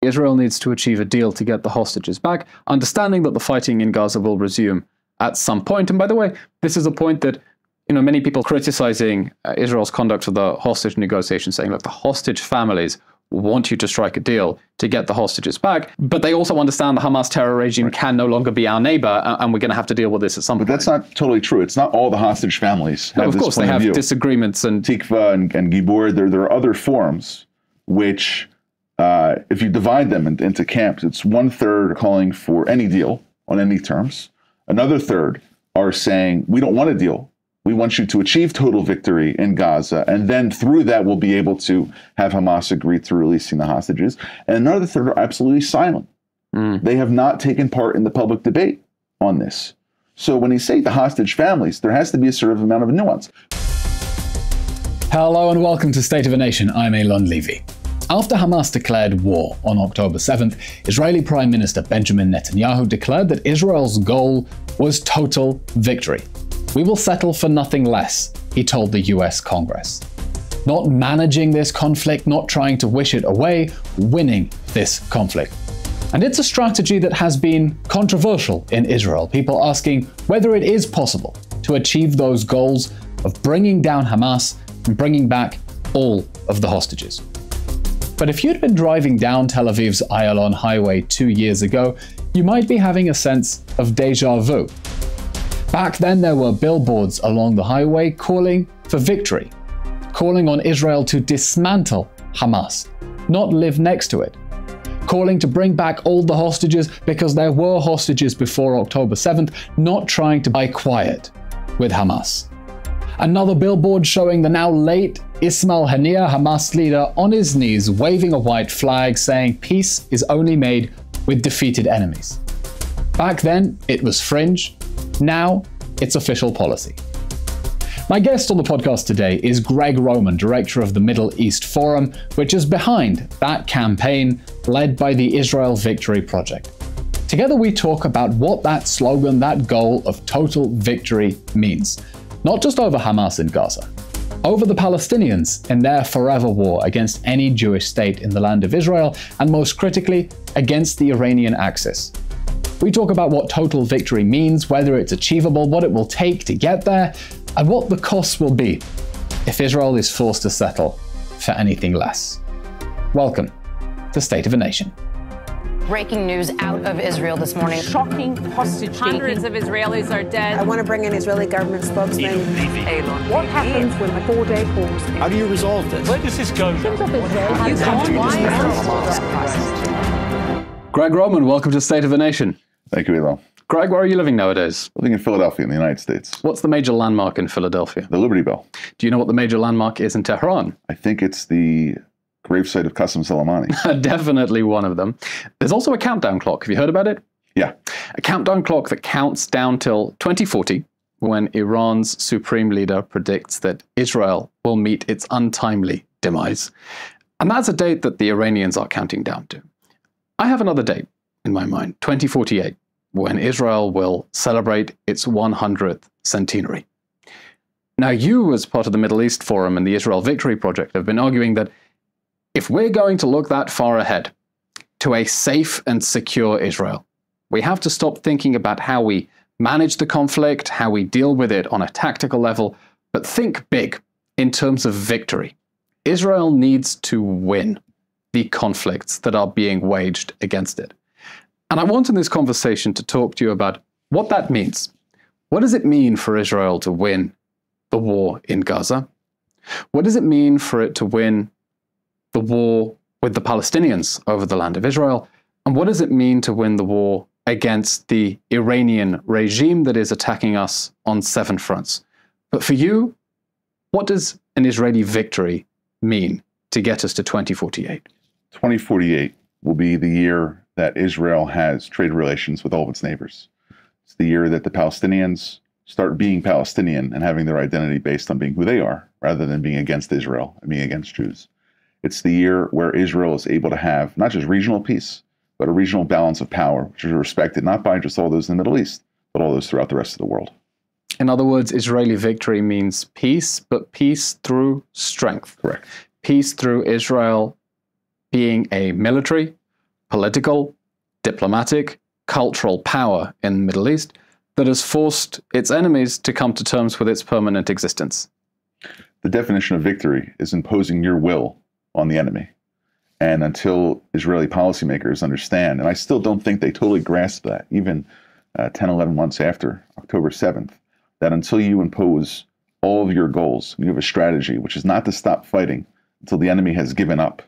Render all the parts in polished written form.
Israel needs to achieve a deal to get the hostages back, understanding that the fighting in Gaza will resume at some point. And by the way, this is a point that many people criticizing Israel's conduct of the hostage negotiations, saying, look, the hostage families want you to strike a deal to get the hostages back, but they also understand the Hamas terror regime can no longer be our neighbor, and we're going to have to deal with this at some point. But that's not totally true. It's not all the hostage families have of course, they have disagreements. And Tikva and Gibor, there are other forums which, if you divide them into camps, it's 1/3 calling for any deal on any terms. Another third are saying, we don't want a deal. We want you to achieve total victory in Gaza, and then through that we'll be able to have Hamas agree to releasing the hostages. And another third are absolutely silent. They have not taken part in the public debate on this. So when you say the hostage families, there has to be a certain amount of nuance. Hello and welcome to State of a Nation. I'm Eylon Levy. After Hamas declared war on October 7th, Israeli Prime Minister Benjamin Netanyahu declared that Israel's goal was total victory. We will settle for nothing less, he told the US Congress. Not managing this conflict, not trying to wish it away, winning this conflict. And it's a strategy that has been controversial in Israel, people asking whether it is possible to achieve those goals of bringing down Hamas and bringing back all of the hostages. But if you'd been driving down Tel Aviv's Eylon highway 2 years ago, you might be having a sense of déjà vu. Back then, there were billboards along the highway calling for victory, calling on Israel to dismantle Hamas, not live next to it, calling to bring back all the hostages because there were hostages before October 7th, not trying to buy quiet with Hamas. Another billboard showing the now late Ismail Haniyeh, Hamas leader, on his knees waving a white flag saying peace is only made with defeated enemies. Back then, it was fringe. Now, it's official policy. My guest on the podcast today is Gregg Roman, director of the Middle East Forum, which is behind that campaign led by the Israel Victory Project. Together we talk about what that slogan, that goal of total victory means, not just over Hamas in Gaza, over the Palestinians in their forever war against any Jewish state in the land of Israel, and most critically, against the Iranian Axis. We talk about what total victory means, whether it's achievable, what it will take to get there, and what the costs will be if Israel is forced to settle for anything less. Welcome to State of a Nation. Breaking news out of Israel this morning. Shocking hostage taking. Hundreds of Israelis are dead. I want to bring in Israeli government spokesman. Eylon. What happens when the 4-day pause? How do you resolve this? Where does this go? Gregg Roman, welcome to State of a Nation. Thank you, Eylon. Greg, where are you living nowadays? Living in Philadelphia in the United States. What's the major landmark in Philadelphia? The Liberty Bell. Do you know what the major landmark is in Tehran? I think it's the gravesite of Qasem Soleimani. Definitely one of them. There's also a countdown clock. Have you heard about it? Yeah. A countdown clock that counts down till 2040, when Iran's supreme leader predicts that Israel will meet its untimely demise. And that's a date that the Iranians are counting down to. I have another date in my mind, 2048, when Israel will celebrate its 100th centenary. Now, you, as part of the Middle East Forum and the Israel Victory Project, have been arguing that if we're going to look that far ahead to a safe and secure Israel, we have to stop thinking about how we manage the conflict, how we deal with it on a tactical level, but think big in terms of victory. Israel needs to win the conflicts that are being waged against it. And I want in this conversation to talk to you about what that means. What does it mean for Israel to win the war in Gaza? What does it mean for it to win the war with the Palestinians over the land of Israel? And what does it mean to win the war against the Iranian regime that is attacking us on 7 fronts? But for you, what does an Israeli victory mean to get us to 2048? 2048 will be the year that Israel has trade relations with all of its neighbors. It's the year that the Palestinians start being Palestinian and having their identity based on being who they are, rather than being against Israel and being against Jews. It's the year where Israel is able to have not just regional peace, but a regional balance of power, which is respected not by just all those in the Middle East, but all those throughout the rest of the world. In other words, Israeli victory means peace, but peace through strength. Correct. Peace through Israel being a military, political, diplomatic, cultural power in the Middle East that has forced its enemies to come to terms with its permanent existence. The definition of victory is imposing your will on the enemy. And until Israeli policymakers understand, and I still don't think they totally grasp that, even 10, 11 months after October 7th, that until you impose all of your goals, you have a strategy, which is not to stop fighting until the enemy has given up.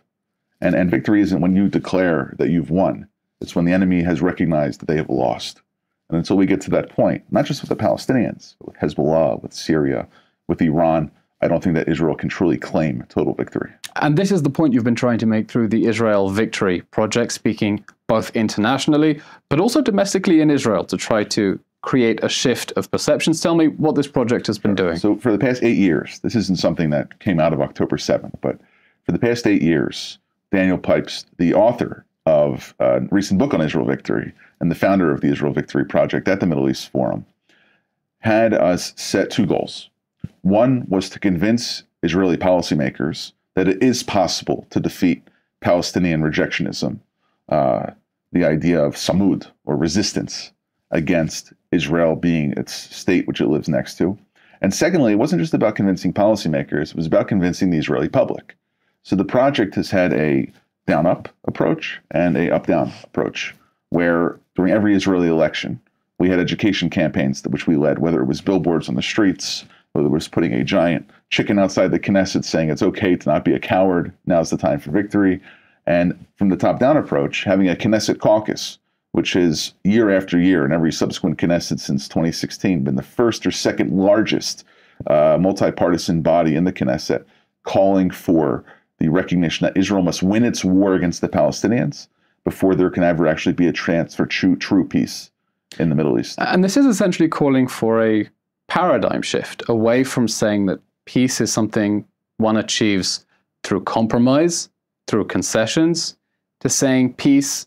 And victory isn't when you declare that you've won. It's when the enemy has recognized that they have lost. And until we get to that point, not just with the Palestinians, but with Hezbollah, with Syria, with Iran, I don't think that Israel can truly claim total victory. And this is the point you've been trying to make through the Israel Victory Project, speaking both internationally, but also domestically in Israel to try to create a shift of perceptions. Tell me what this project has been doing. So for the past 8 years, this isn't something that came out of October 7th, but for the past 8 years, Daniel Pipes, the author of a recent book on Israel Victory and the founder of the Israel Victory Project at the Middle East Forum, had us set two goals. One was to convince Israeli policymakers that it is possible to defeat Palestinian rejectionism, the idea of samud, or resistance, against Israel being its state which it lives next to. And secondly, it wasn't just about convincing policymakers, it was about convincing the Israeli public. So the project has had a down-up approach and a up-down approach, where during every Israeli election, we had education campaigns which we led, whether it was billboards on the streets, whether it was putting a giant chicken outside the Knesset saying it's okay to not be a coward, now's the time for victory. And from the top-down approach, having a Knesset caucus, which has year after year in every subsequent Knesset since 2016 been the first or second largest multi-partisan body in the Knesset, calling for the recognition that Israel must win its war against the Palestinians before there can ever actually be a chance for true peace in the Middle East. And this is essentially calling for a paradigm shift away from saying that peace is something one achieves through compromise, through concessions, to saying peace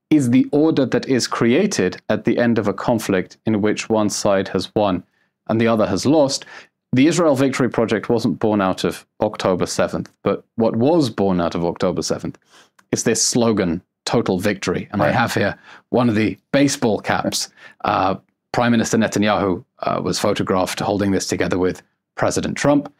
is the order that is created at the end of a conflict in which one side has won and the other has lost. The Israel Victory Project wasn't born out of October 7th, but what was born out of October 7th is this slogan, total victory. And I have here one of the baseball caps. Prime Minister Netanyahu was photographed holding this together with President Trump.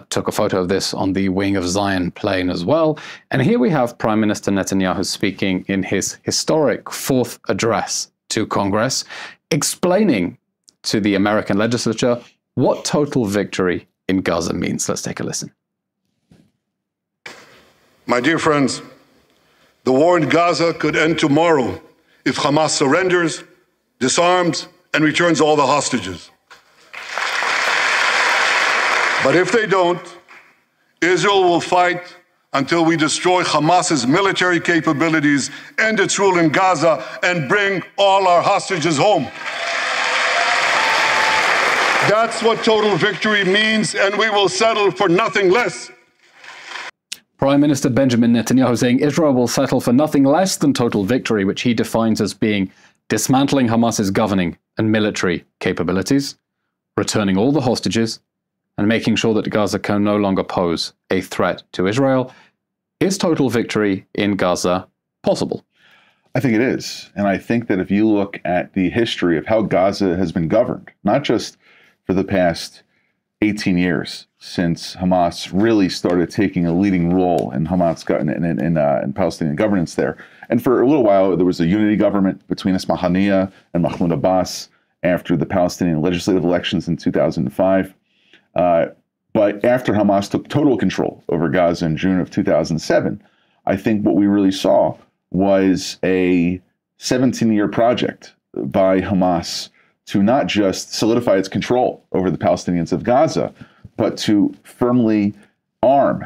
Took a photo of this on the Wing of Zion plane as well. And here we have Prime Minister Netanyahu speaking in his historic fourth address to Congress, explaining to the American legislature what total victory in Gaza means. Let's take a listen. My dear friends, the war in Gaza could end tomorrow if Hamas surrenders, disarms, and returns all the hostages. But if they don't, Israel will fight until we destroy Hamas's military capabilities, end its rule in Gaza, and bring all our hostages home. That's what total victory means, and we will settle for nothing less. Prime Minister Benjamin Netanyahu saying Israel will settle for nothing less than total victory, which he defines as being dismantling Hamas's governing and military capabilities, returning all the hostages, and making sure that Gaza can no longer pose a threat to Israel. Is total victory in Gaza possible? I think it is. And I think that if you look at the history of how Gaza has been governed, not just for the past 18 years since Hamas really started taking a leading role in in Palestinian governance there. And for a little while, there was a unity government between Ismail Haniyeh and Mahmoud Abbas after the Palestinian legislative elections in 2005. But after Hamas took total control over Gaza in June of 2007, I think what we really saw was a 17-year project by Hamas to not just solidify its control over the Palestinians of Gaza, but to firmly arm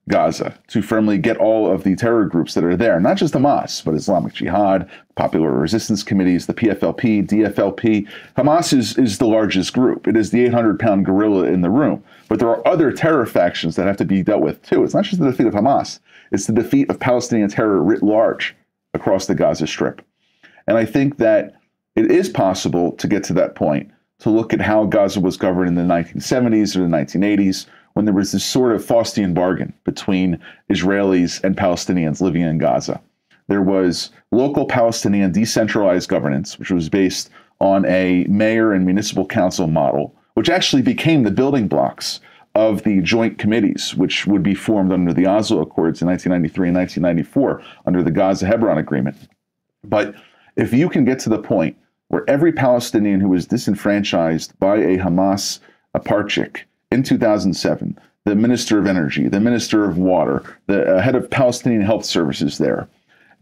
Gaza, to firmly get all of the terror groups that are there, not just Hamas, but Islamic Jihad, Popular Resistance Committees, the PFLP, DFLP. Hamas is the largest group. It is the 800-pound gorilla in the room. But there are other terror factions that have to be dealt with, too. It's not just the defeat of Hamas. It's the defeat of Palestinian terror writ large across the Gaza Strip. And I think that it is possible to get to that point, to look at how Gaza was governed in the 1970s or the 1980s, when there was this sort of Faustian bargain between Israelis and Palestinians living in Gaza. There was local Palestinian decentralized governance, which was based on a mayor and municipal council model, which actually became the building blocks of the joint committees, which would be formed under the Oslo Accords in 1993 and 1994 under the Gaza-Hebron Agreement. But if you can get to the point where every Palestinian who was disenfranchised by a Hamas apartheid in 2007, the Minister of Energy, the Minister of Water, the head of Palestinian Health Services there,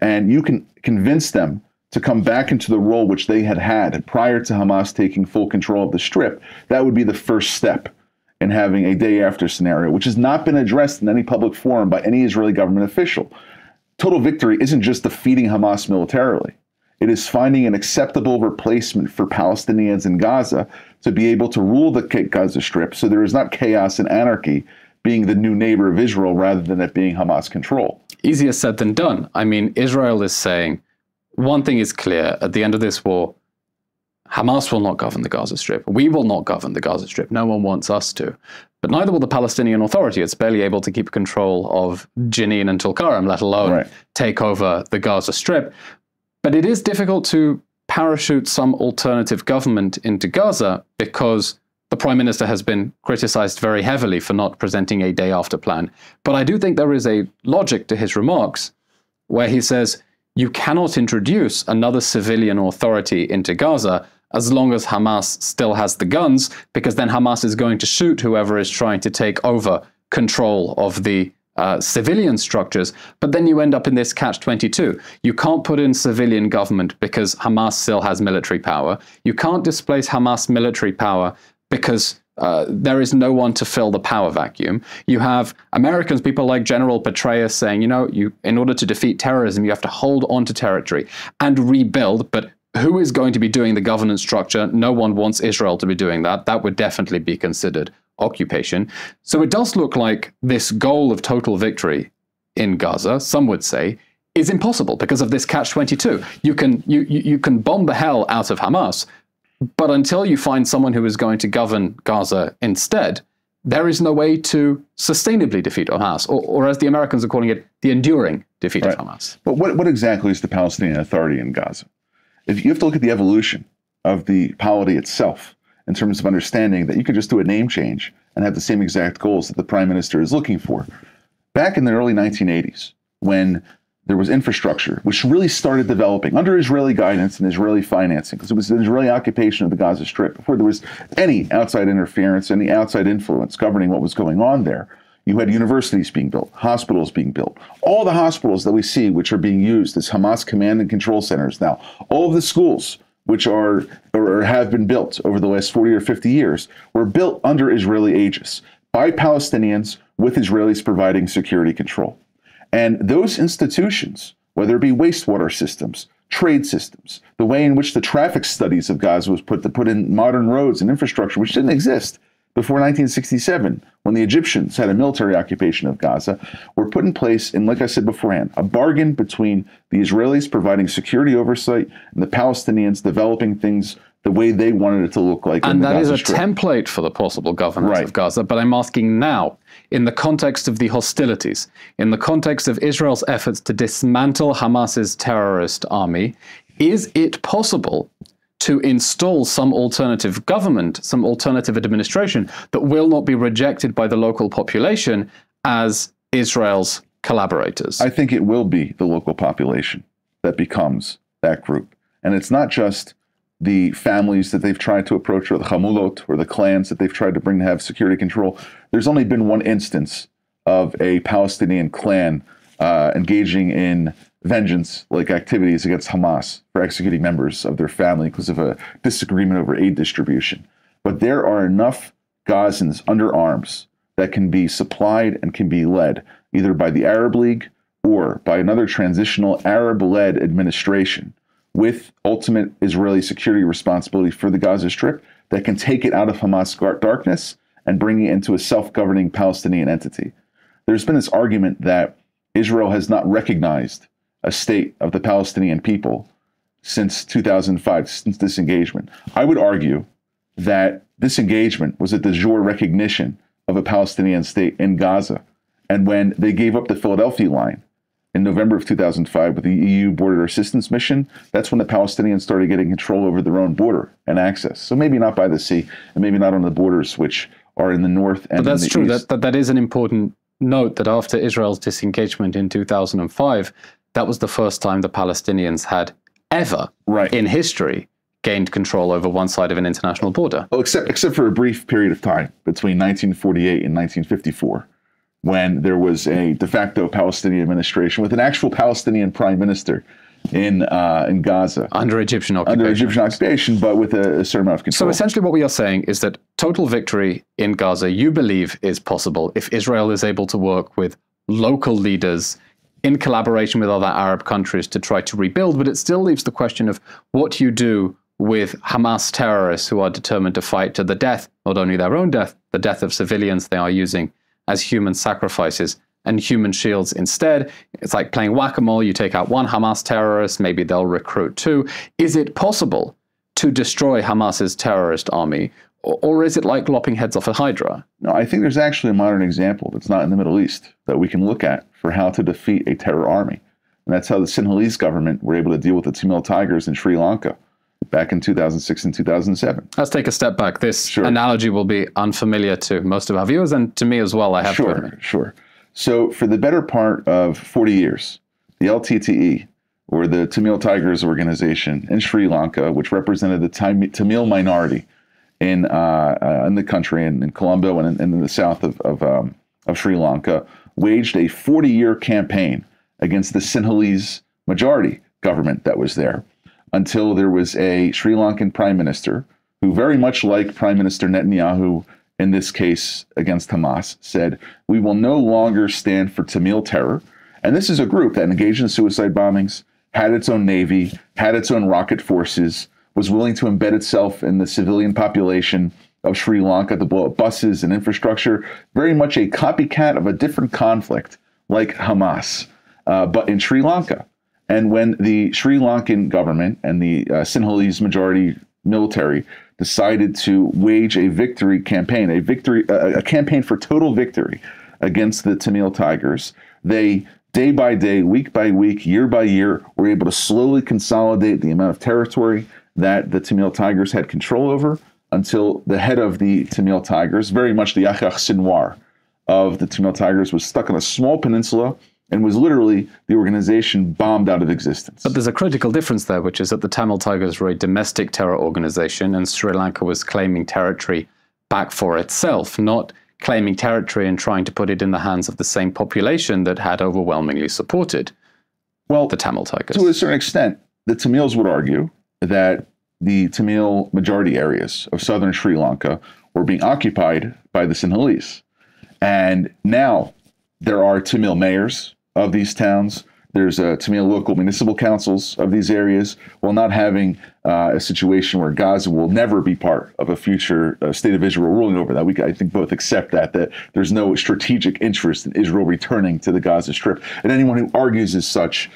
and you can convince them to come back into the role which they had prior to Hamas taking full control of the Strip, that would be the first step in having a day after scenario, which has not been addressed in any public forum by any Israeli government official. Total victory isn't just defeating Hamas militarily. It is finding an acceptable replacement for Palestinians in Gaza to be able to rule the Gaza Strip so there is not chaos and anarchy being the new neighbor of Israel rather than it being Hamas control. Easier said than done. I mean, Israel is saying, one thing is clear, at the end of this war, Hamas will not govern the Gaza Strip. We will not govern the Gaza Strip. No one wants us to. But neither will the Palestinian Authority. It's barely able to keep control of Jenin and Tulkarem, let alone take over the Gaza Strip. But it is difficult to parachute some alternative government into Gaza because the Prime Minister has been criticized very heavily for not presenting a day-after plan. But I do think there is a logic to his remarks where he says, you cannot introduce another civilian authority into Gaza as long as Hamas still has the guns, because then Hamas is going to shoot whoever is trying to take over control of the civilian structures. But then you end up in this catch-22. You can't put in civilian government because Hamas still has military power. You can't displace Hamas military power because there is no one to fill the power vacuum. You have Americans, people like General Petraeus saying, you know, in order to defeat terrorism, you have to hold on to territory and rebuild. But who is going to be doing the governance structure? No one wants Israel to be doing that. That would definitely be considered occupation. So it does look like this goal of total victory in Gaza, some would say, is impossible because of this catch-22. You can bomb the hell out of Hamas, but until you find someone who is going to govern Gaza instead, there is no way to sustainably defeat Hamas, or as the Americans are calling it, the enduring defeat of Hamas. But what exactly is the Palestinian Authority in Gaza? If you have to look at the evolution of the polity itself in terms of understanding that you could just do a name change and have the same exact goals that the Prime Minister is looking for. Back in the early 1980s, when there was infrastructure, which really started developing under Israeli guidance and Israeli financing, because it was an Israeli occupation of the Gaza Strip, before there was any outside interference, any outside influence governing what was going on there. You had universities being built, hospitals being built. All the hospitals that we see, which are being used as Hamas command and control centers now, all of the schools which are or have been built over the last 40 or 50 years, were built under Israeli aegis by Palestinians with Israelis providing security control. And those institutions, whether it be wastewater systems, trade systems, the way in which the traffic studies of Gaza was put to put in modern roads and infrastructure, which didn't exist before 1967, when the Egyptians had a military occupation of Gaza, were put in place in, like I said beforehand, a bargain between the Israelis providing security oversight and the Palestinians developing things the way they wanted it to look like. And that is a template for the possible governance of Gaza. But I'm asking now, in the context of the hostilities, in the context of Israel's efforts to dismantle Hamas's terrorist army, is it possible to install some alternative government, some alternative administration that will not be rejected by the local population as Israel's collaborators? I think it will be the local population that becomes that group. And it's not just the families that they've tried to approach, or the Hamulot, or the clans that they've tried to bring to have security control. There's only been one instance of a Palestinian clan engaging in vengeance-like activities against Hamas for executing members of their family because of a disagreement over aid distribution. But there are enough Gazans under arms that can be supplied and can be led either by the Arab League or by another transitional Arab-led administration with ultimate Israeli security responsibility for the Gaza Strip that can take it out of Hamas darkness and bring it into a self-governing Palestinian entity. There's been this argument that Israel has not recognized a state of the Palestinian people since 2005, since disengagement. I would argue that disengagement was a de jure recognition of a Palestinian state in Gaza. And when they gave up the Philadelphia line in November of 2005 with the EU border assistance mission. That's when the Palestinians started getting control over their own border and access. So maybe not by the sea, and maybe not on the borders, which are in the north and but that's in the true. east. That is an important note, that after Israel's disengagement in 2005, that was the first time the Palestinians had ever in history gained control over one side of an international border. Well, except for a brief period of time between 1948 and 1954, when there was a de facto Palestinian administration with an actual Palestinian prime minister in Gaza. Under Egyptian occupation. Under Egyptian occupation, but with a certain amount of control. So essentially what we are saying is that total victory in Gaza, you believe, is possible if Israel is able to work with local leaders in collaboration with other Arab countries to try to rebuild, but it still leaves the question of what you do with Hamas terrorists who are determined to fight to the death, not only their own death, the death of civilians they are using as human sacrifices and human shields instead. It's like playing whack-a-mole. You take out one Hamas terrorist, maybe they'll recruit two. Is it possible to destroy Hamas's terrorist army, or is it like lopping heads off a hydra? No, I think there's actually a modern example that's not in the Middle East that we can look at for how to defeat a terror army. And that's how the Sinhalese government were able to deal with the Tamil Tigers in Sri Lanka back in 2006 and 2007. Let's take a step back. This analogy will be unfamiliar to most of our viewers, and to me as well, I have to admit. Sure. So for the better part of 40 years, the LTTE, or the Tamil Tigers organization in Sri Lanka, which represented the Tamil minority in the country, in Colombo and in the south of Sri Lanka, waged a 40-year campaign against the Sinhalese majority government that was there, until there was a Sri Lankan prime minister who, very much like Prime Minister Netanyahu in this case against Hamas, said, we will no longer stand for Tamil terror. And this is a group that engaged in suicide bombings, had its own navy, had its own rocket forces, was willing to embed itself in the civilian population of Sri Lanka to blow up buses and infrastructure, very much a copycat of a different conflict like Hamas, but in Sri Lanka. And when the Sri Lankan government and the Sinhalese majority military decided to wage a victory campaign, a campaign for total victory against the Tamil Tigers, they, day by day, week by week, year by year, were able to slowly consolidate the amount of territory that the Tamil Tigers had control over, until the head of the Tamil Tigers, very much the Yahya Sinwar of the Tamil Tigers, was stuck on a small peninsula and was literally the organization bombed out of existence. But there's a critical difference there, which is that the Tamil Tigers were a domestic terror organization, and Sri Lanka was claiming territory back for itself, not claiming territory and trying to put it in the hands of the same population that had overwhelmingly supported the Tamil Tigers. To a certain extent, the Tamils would argue that the Tamil majority areas of southern Sri Lanka were being occupied by the Sinhalese. And now there are Tamil mayors of these towns. There's Tamil local municipal councils of these areas, while not having a situation where Gaza will never be part of a future state of Israel ruling over that. We, I think, both accept that there's no strategic interest in Israel returning to the Gaza Strip. And anyone who argues as such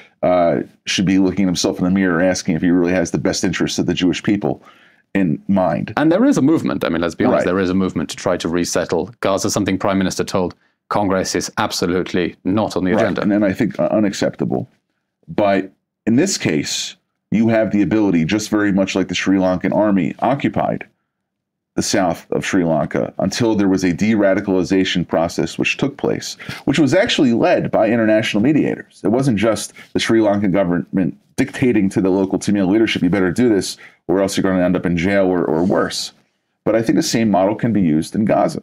should be looking at himself in the mirror, asking if he really has the best interests of the Jewish people in mind. And there is a movement. I mean, let's be honest, there is a movement to try to resettle Gaza, something Prime Minister told Congress is absolutely not on the agenda. And I think unacceptable. But in this case, you have the ability, just very much like the Sri Lankan army occupied the south of Sri Lanka until there was a de-radicalization process which took place, which was actually led by international mediators. It wasn't just the Sri Lankan government dictating to the local Tamil leadership, you better do this or else you're going to end up in jail or worse. But I think the same model can be used in Gaza.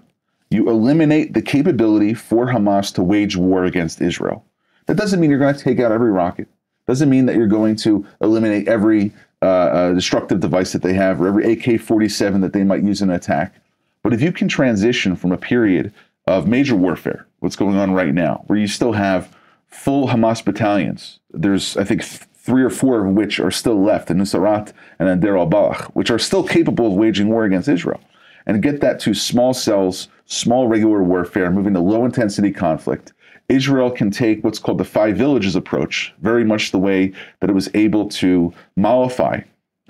You eliminate the capability for Hamas to wage war against Israel. That doesn't mean you're going to take out every rocket. Doesn't mean that you're going to eliminate every destructive device that they have or every AK-47 that they might use in an attack. But if you can transition from a period of major warfare, what's going on right now, where you still have full Hamas battalions, there's, I think, 3 or 4 of which are still left in Nusrat and in Deir al-Balach, which are still capable of waging war against Israel, and get that to small cells, small regular warfare, moving to low-intensity conflict, Israel can take what's called the 5 villages approach, very much the way that it was able to mollify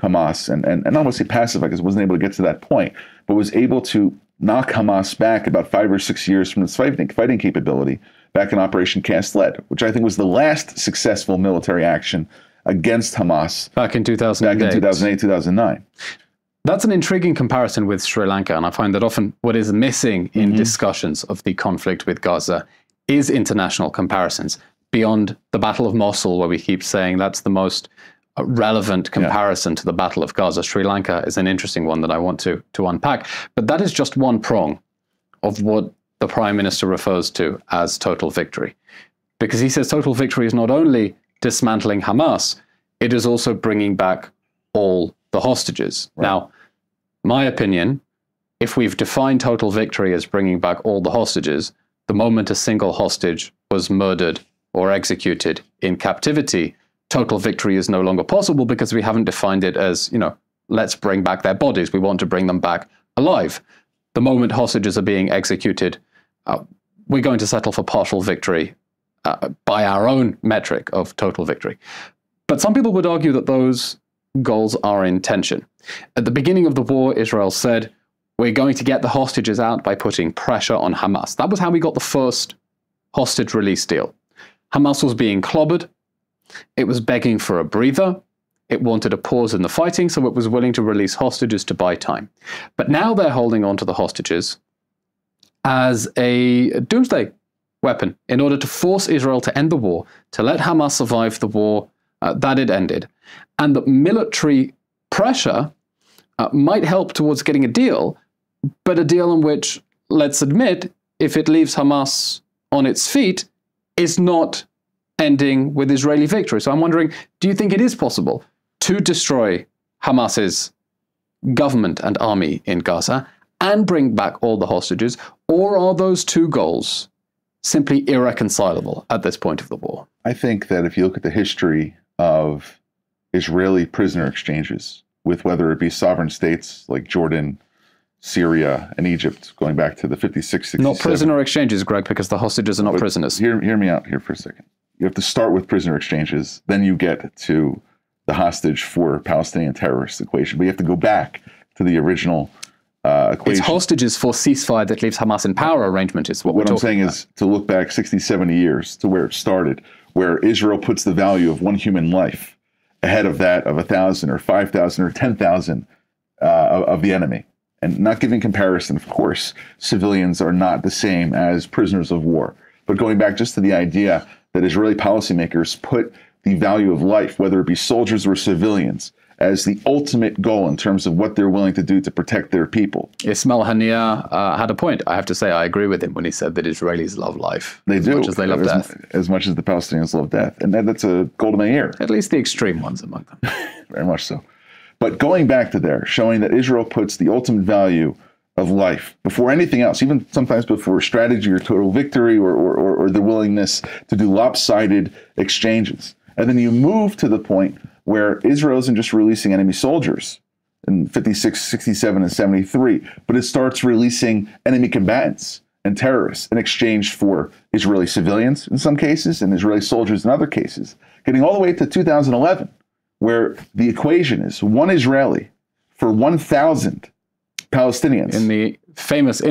Hamas, and I don't want to say pacify because it wasn't able to get to that point, but was able to knock Hamas back about 5 or 6 years from its fighting capability back in Operation Cast Lead, which I think was the last successful military action against Hamas back in 2008. Back in 2008, 2009. That's an intriguing comparison with Sri Lanka, and I find that often what is missing in discussions of the conflict with Gaza is international comparisons beyond the Battle of Mosul, where we keep saying that's the most relevant comparison to the Battle of Gaza. Sri Lanka is an interesting one that I want to unpack, but that is just one prong of what the Prime Minister refers to as total victory, because he says total victory is not only dismantling Hamas, it is also bringing back all the hostages. Right. Now, my opinion, if we've defined total victory as bringing back all the hostages, the moment a single hostage was murdered or executed in captivity, total victory is no longer possible because we haven't defined it as, let's bring back their bodies. We want to bring them back alive. The moment hostages are being executed, we're going to settle for partial victory by our own metric of total victory. But some people would argue that those goals are in tension. At the beginning of the war, Israel said, we're going to get the hostages out by putting pressure on Hamas. That was how we got the first hostage release deal. Hamas was being clobbered. It was begging for a breather. It wanted a pause in the fighting, so it was willing to release hostages to buy time. But now they're holding on to the hostages as a doomsday weapon in order to force Israel to end the war, to let Hamas survive the war that it ended. And that military pressure might help towards getting a deal, but a deal in which, let's admit, if it leaves Hamas on its feet, is not ending with Israeli victory. So I'm wondering, do you think it is possible to destroy Hamas's government and army in Gaza and bring back all the hostages, or are those two goals simply irreconcilable at this point of the war? I think that if you look at the history of Israeli prisoner exchanges with whether it be sovereign states like Jordan, Syria, and Egypt, going back to the 56, 67. Not prisoner exchanges, Greg, because the hostages are not prisoners. Hear me out here for a second. You have to start with prisoner exchanges, then you get to the hostage for Palestinian terrorist equation. But you have to go back to the original equation. It's hostages for ceasefire that leaves Hamas in power arrangement is what I'm saying is to look back 60, 70 years to where it started, where Israel puts the value of one human life ahead of that of 1,000 or 5,000 or 10,000 of the enemy. And not giving comparison, of course, civilians are not the same as prisoners of war. But going back just to the idea that Israeli policymakers put the value of life, whether it be soldiers or civilians, as the ultimate goal in terms of what they're willing to do to protect their people. Ismail Haniyeh had a point. I have to say I agree with him when he said that Israelis love life as much as they love death. As much as the Palestinians love death. And that's a golden era. At least the extreme ones among them. Very much so. But going back to there, showing that Israel puts the ultimate value of life before anything else, even sometimes before strategy or total victory or the willingness to do lopsided exchanges. And then you move to the point where Israel isn't just releasing enemy soldiers in 56, 67, and 73, but it starts releasing enemy combatants and terrorists in exchange for Israeli civilians in some cases and Israeli soldiers in other cases, getting all the way to 2011, where the equation is one Israeli for 1,000 Palestinians. In the infamous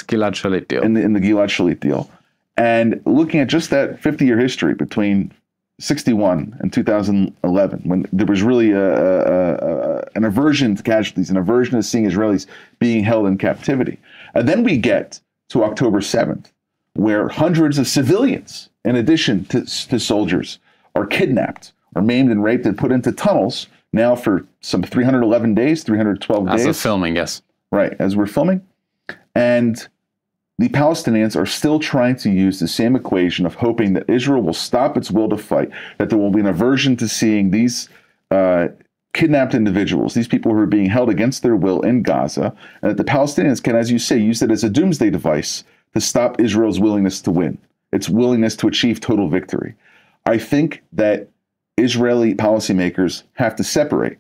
Gilad Shalit deal. In the Gilad Shalit deal. And looking at just that 50-year history between 61 and 2011, when there was really an aversion to casualties, an aversion to seeing Israelis being held in captivity. And then we get to October 7th, where hundreds of civilians, in addition to soldiers, are kidnapped, or maimed and raped and put into tunnels now for some 311 days, 312 days. As of filming, yes. Right, as we're filming. And the Palestinians are still trying to use the same equation of hoping that Israel will stop its will to fight, that there will be an aversion to seeing these kidnapped individuals, these people who are being held against their will in Gaza, and that the Palestinians can, as you say, use it as a doomsday device to stop Israel's willingness to win, its willingness to achieve total victory. I think that Israeli policymakers have to separate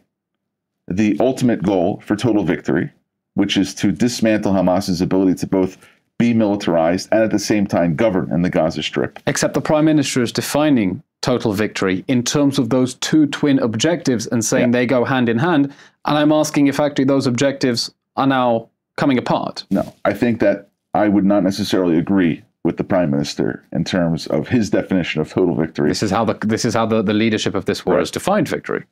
the ultimate goal for total victory, which is to dismantle Hamas's ability to both be militarized and at the same time govern in the Gaza Strip. Except the Prime Minister is defining total victory in terms of those two twin objectives and saying they go hand in hand. And I'm asking if actually those objectives are now coming apart. No, I think that I would not necessarily agree with the prime minister in terms of his definition of total victory. This is how the leadership of this war has defined victory.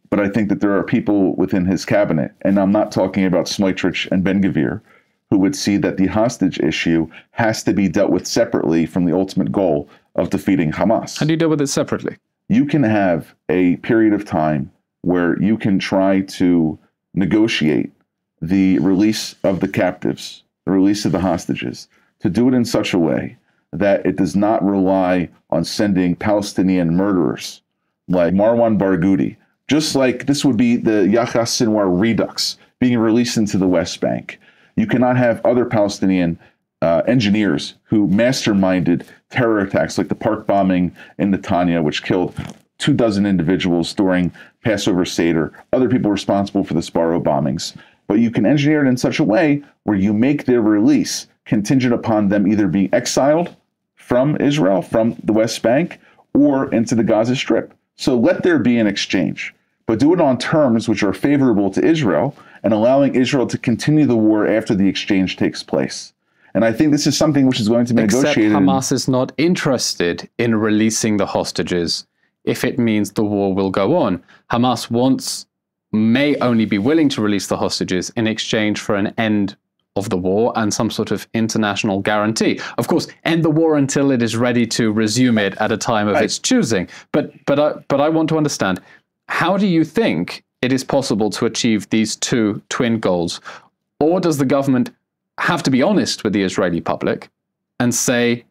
But I think that there are people within his cabinet, and I'm not talking about Smotrich and Ben-Gvir, who would see that the hostage issue has to be dealt with separately from the ultimate goal of defeating Hamas. How do you deal with it separately? You can have a period of time where you can try to negotiate the release of the captives, the release of the hostages, to do it in such a way that it does not rely on sending Palestinian murderers like Marwan Barghouti, just like this would be the Yahya Sinwar Redux being released into the West Bank. You cannot have other Palestinian engineers who masterminded terror attacks like the park bombing in Netanya, which killed 24 individuals during Passover Seder, other people responsible for the Sparrow bombings. But you can engineer it in such a way where you make their release contingent upon them either being exiled from Israel, from the West Bank, or into the Gaza Strip. So let there be an exchange, but do it on terms which are favorable to Israel and allowing Israel to continue the war after the exchange takes place. And I think this is something which is going to be negotiated. Except Hamas is not interested in releasing the hostages if it means the war will go on. Hamas may only be willing to release the hostages in exchange for an end of the war and some sort of international guarantee. Of course, end the war until it is ready to resume it at a time of its choosing. But I want to understand, how do you think it is possible to achieve these two twin goals? Or does the government have to be honest with the Israeli public and say,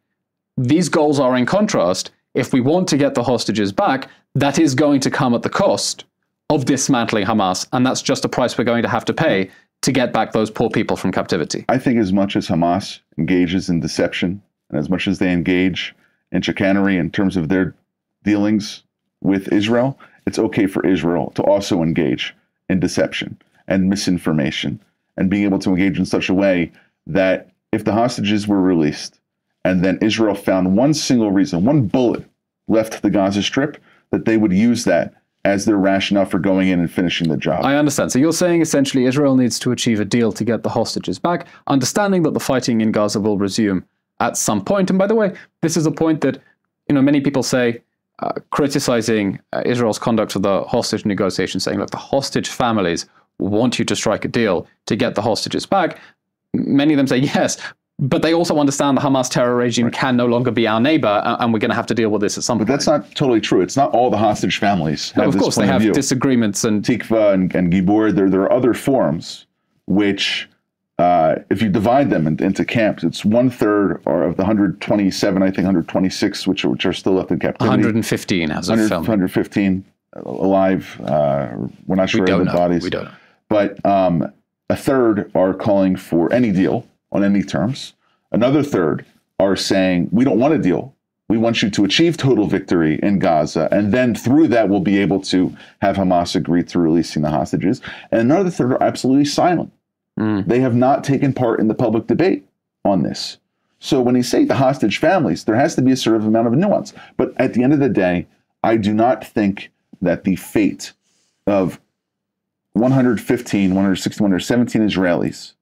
these goals are in contrast? If we want to get the hostages back, that is going to come at the cost of dismantling Hamas, and that's just a price we're going to have to pay to get back those poor people from captivity. I think as much as Hamas engages in deception, and as much as they engage in chicanery in terms of their dealings with Israel, it's okay for Israel to also engage in deception and misinformation and being able to engage in such a way that if the hostages were released and then Israel found one single reason, one bullet left the Gaza Strip, that they would use that as their rationale for going in and finishing the job. I understand. So you're saying essentially Israel needs to achieve a deal to get the hostages back, understanding that the fighting in Gaza will resume at some point. And by the way, this is a point that, many people say, criticizing Israel's conduct of the hostage negotiations, saying, look, the hostage families want you to strike a deal to get the hostages back. Many of them say yes, but they also understand the Hamas terror regime can no longer be our neighbor, and we're going to have to deal with this at some point. But that's not totally true. It's not all the hostage families have of course, they have disagreements. And Tikva and Gibor, there are other forums which, if you divide them into camps, it's 1/3 of the 127, I think 126, which are still left in captivity. 115 as of film. 115 alive. We're not sure of the bodies. We don't know. But a third are calling for any deal on any terms. Another third are saying, we don't want a deal. We want you to achieve total victory in Gaza. And then through that, we'll be able to have Hamas agree to releasing the hostages. And another third are absolutely silent. They have not taken part in the public debate on this. So when you say the hostage families, there has to be a certain amount of nuance. But at the end of the day, I do not think that the fate of 115, 116, 117 Israelis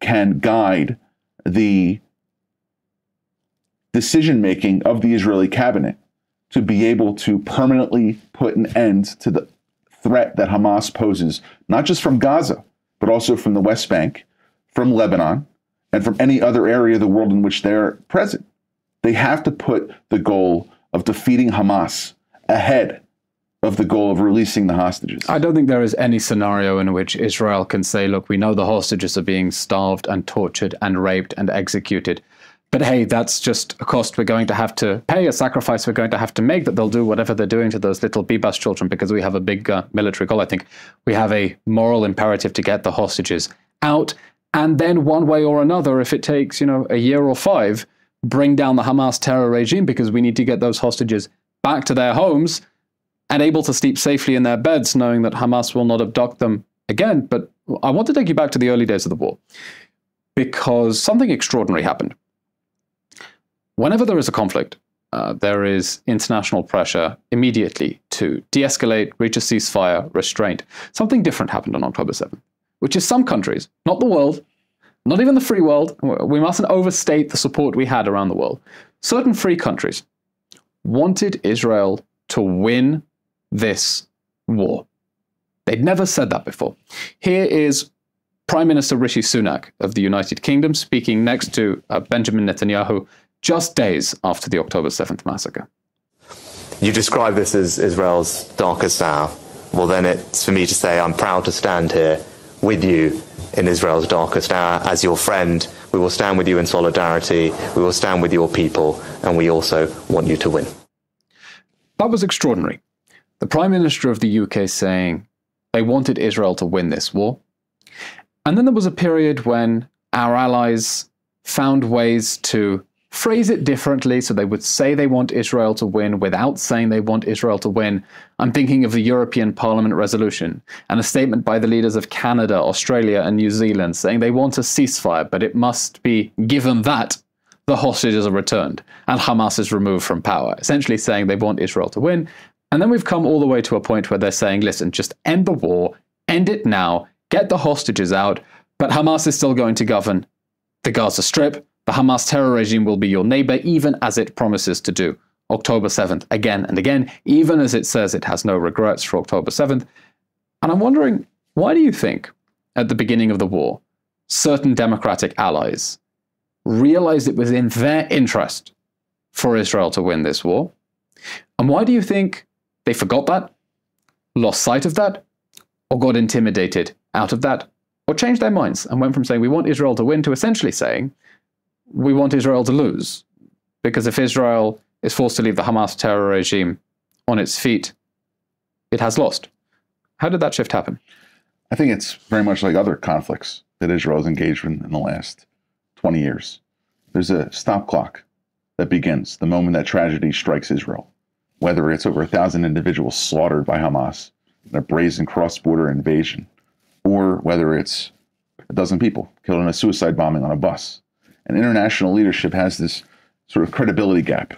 can guide the decision-making of the Israeli cabinet to be able to permanently put an end to the threat that Hamas poses, not just from Gaza, but also from the West Bank, from Lebanon, and from any other area of the world in which they're present. They have to put the goal of defeating Hamas ahead of the goal of releasing the hostages. I don't think there is any scenario in which Israel can say, look, we know the hostages are being starved and tortured and raped and executed, but hey, that's just a cost we're going to have to pay, a sacrifice we're going to have to make, that they'll do whatever they're doing to those little Bibas children because we have a big military goal. I think we have a moral imperative to get the hostages out, and then one way or another, if it takes, a year or 5, bring down the Hamas terror regime, because we need to get those hostages back to their homes and able to sleep safely in their beds, knowing that Hamas will not abduct them again. But I want to take you back to the early days of the war, because something extraordinary happened. Whenever there is a conflict, there is international pressure immediately to de-escalate, reach a ceasefire, restraint. Something different happened on October 7th, which is some countries, not the world, not even the free world, we mustn't overstate the support we had around the world. Certain free countries wanted Israel to win this war. They'd never said that before. Here is Prime Minister Rishi Sunak of the United Kingdom speaking next to Benjamin Netanyahu just days after the October 7th massacre. You describe this as Israel's darkest hour. Well, then it's for me to say I'm proud to stand here with you in Israel's darkest hour. As your friend, we will stand with you in solidarity, we will stand with your people, and we also want you to win. That was extraordinary. The Prime Minister of the UK saying they wanted Israel to win this war. And then there was a period when our allies found ways to phrase it differently, so they would say they want Israel to win without saying they want Israel to win. I'm thinking of the European Parliament resolution and a statement by the leaders of Canada, Australia and New Zealand saying they want a ceasefire, but it must be given that the hostages are returned and Hamas is removed from power, essentially saying they want Israel to win. And then we've come all the way to a point where they're saying, listen, just end the war, end it now, get the hostages out, but Hamas is still going to govern the Gaza Strip. The Hamas terror regime will be your neighbor, even as it promises to do. October 7th, again and again, even as it says it has no regrets for October 7th. And I'm wondering, why do you think, at the beginning of the war, certain democratic allies realized it was in their interest for Israel to win this war? And why do you think they forgot that, lost sight of that, or got intimidated out of that, or changed their minds and went from saying we want Israel to win to essentially saying we want Israel to lose? Because if Israel is forced to leave the Hamas terror regime on its feet, it has lost. How did that shift happen? I think it's very much like other conflicts that Israel has engaged in the last 20 years. There's a stop clock that begins the moment that tragedy strikes Israel, whether it's over 1,000 individuals slaughtered by Hamas in a brazen cross-border invasion, or whether it's a dozen people killed in a suicide bombing on a bus. And international leadership has this sort of credibility gap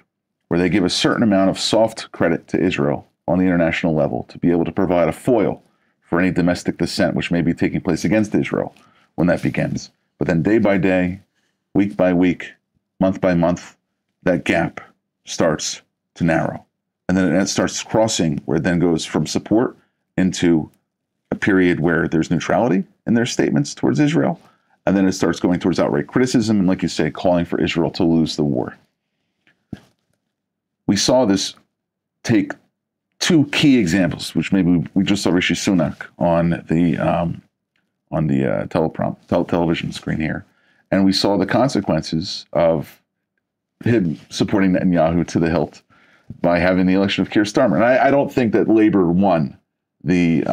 where they give a certain amount of soft credit to Israel on the international level to be able to provide a foil for any domestic dissent which may be taking place against Israel when that begins. But then day by day, week by week, month by month, that gap starts to narrow. And then it starts crossing where it then goes from support into a period where there's neutrality in their statements towards Israel. And then it starts going towards outright criticism and, like you say, calling for Israel to lose the war. We saw this take two key examples, which maybe we just saw Rishi Sunak on the television screen here. And we saw the consequences of him supporting Netanyahu to the hilt by having the election of Keir Starmer. And I don't think that Labour won the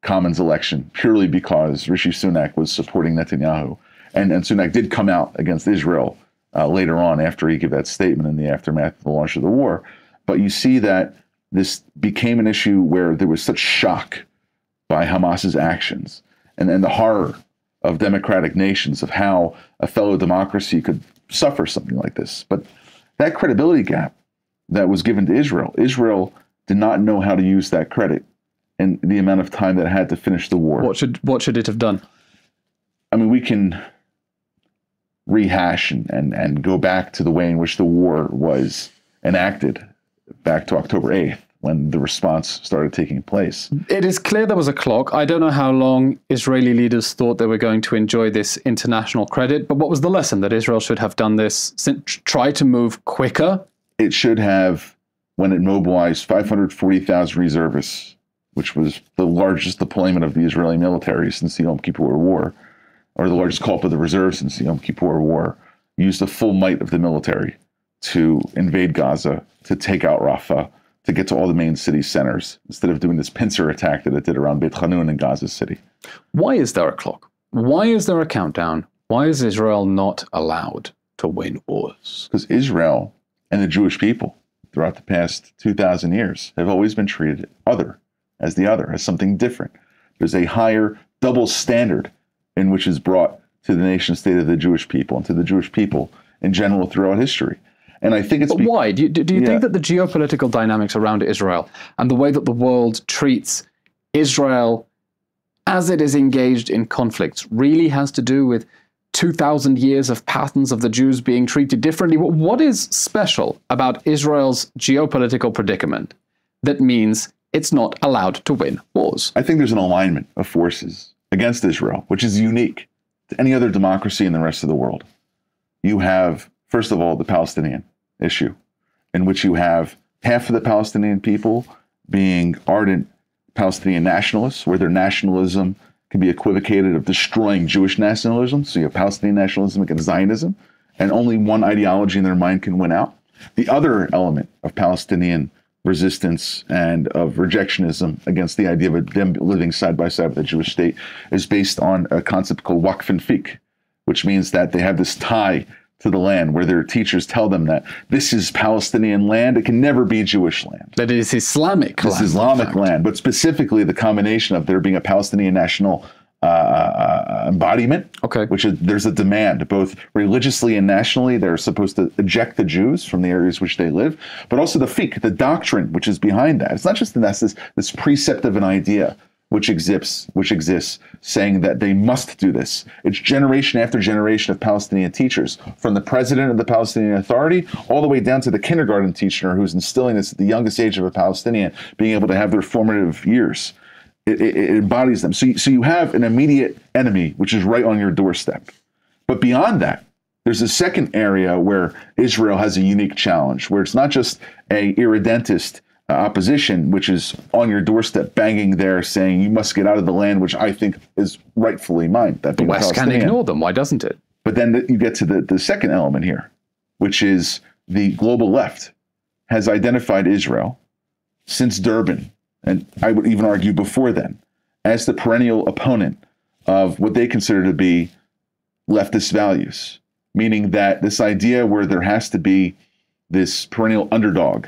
Commons election purely because Rishi Sunak was supporting Netanyahu. And Sunak did come out against Israel later on after he gave that statement in the aftermath of the launch of the war. But you see that this became an issue where there was such shock by Hamas's actions and the horror of democratic nations of how a fellow democracy could suffer something like this. But that credibility gap that was given to Israel, Israel did not know how to use that credit and the amount of time that it had to finish the war. What should it have done? I mean, we can rehash and go back to the way in which the war was enacted back to October 8th, when the response started taking place. It is clear there was a clock. I don't know how long Israeli leaders thought they were going to enjoy this international credit, but what was the lesson? That Israel should have done this, try to move quicker? It should have, when it mobilized 540,000 reservists, which was the largest deployment of the Israeli military since the Yom Kippur War, or the largest call up of the reserve since the Yom Kippur War, used the full might of the military to invade Gaza, to take out Rafah, to get to all the main city centers, instead of doing this pincer attack that it did around Beit Hanun in Gaza City. Why is there a clock? Why is there a countdown? Why is Israel not allowed to win wars? Because Israel and the Jewish people throughout the past 2,000 years have always been treated as something different. There's a higher double standard in which is brought to the nation state of the Jewish people and to the Jewish people in general throughout history. And I think it's... But why? Do you think that the geopolitical dynamics around Israel and the way that the world treats Israel as it is engaged in conflicts really has to do with 2,000 years of patterns of the Jews being treated differently. What is special about Israel's geopolitical predicament that means it's not allowed to win wars? I think there's an alignment of forces against Israel, which is unique to any other democracy in the rest of the world. You have, first of all, the Palestinian issue, in which you have half of the Palestinian people being ardent Palestinian nationalists, where their nationalism can be equivocated of destroying Jewish nationalism. So you have Palestinian nationalism against Zionism, and only one ideology in their mind can win out. The other element of Palestinian resistance and of rejectionism against the idea of them living side by side with the Jewish state is based on a concept called waqf and fiqh, which means that they have this tie to the land where their teachers tell them that this is Palestinian land, it can never be Jewish land. That it is Islamic land. It's Islamic land, but specifically the combination of there being a Palestinian national embodiment, which is, there's a demand both religiously and nationally. They're supposed to eject the Jews from the areas which they live, but also the fiqh, the doctrine which is behind that. It's not just this precept of an idea which exists, saying that they must do this. It's generation after generation of Palestinian teachers, from the president of the Palestinian Authority all the way down to the kindergarten teacher who's instilling this at the youngest age of a Palestinian, being able to have their formative years. It embodies them. So you have an immediate enemy, which is right on your doorstep. But beyond that, there's a second area where Israel has a unique challenge, where it's not just a irredentist opposition, which is on your doorstep, banging there, saying you must get out of the land, which I think is rightfully mine. That the West can't ignore them. Why doesn't it? But then you get to the second element here, which is the global left has identified Israel since Durban, and I would even argue before then, as the perennial opponent of what they consider to be leftist values, meaning that this idea where there has to be this perennial underdog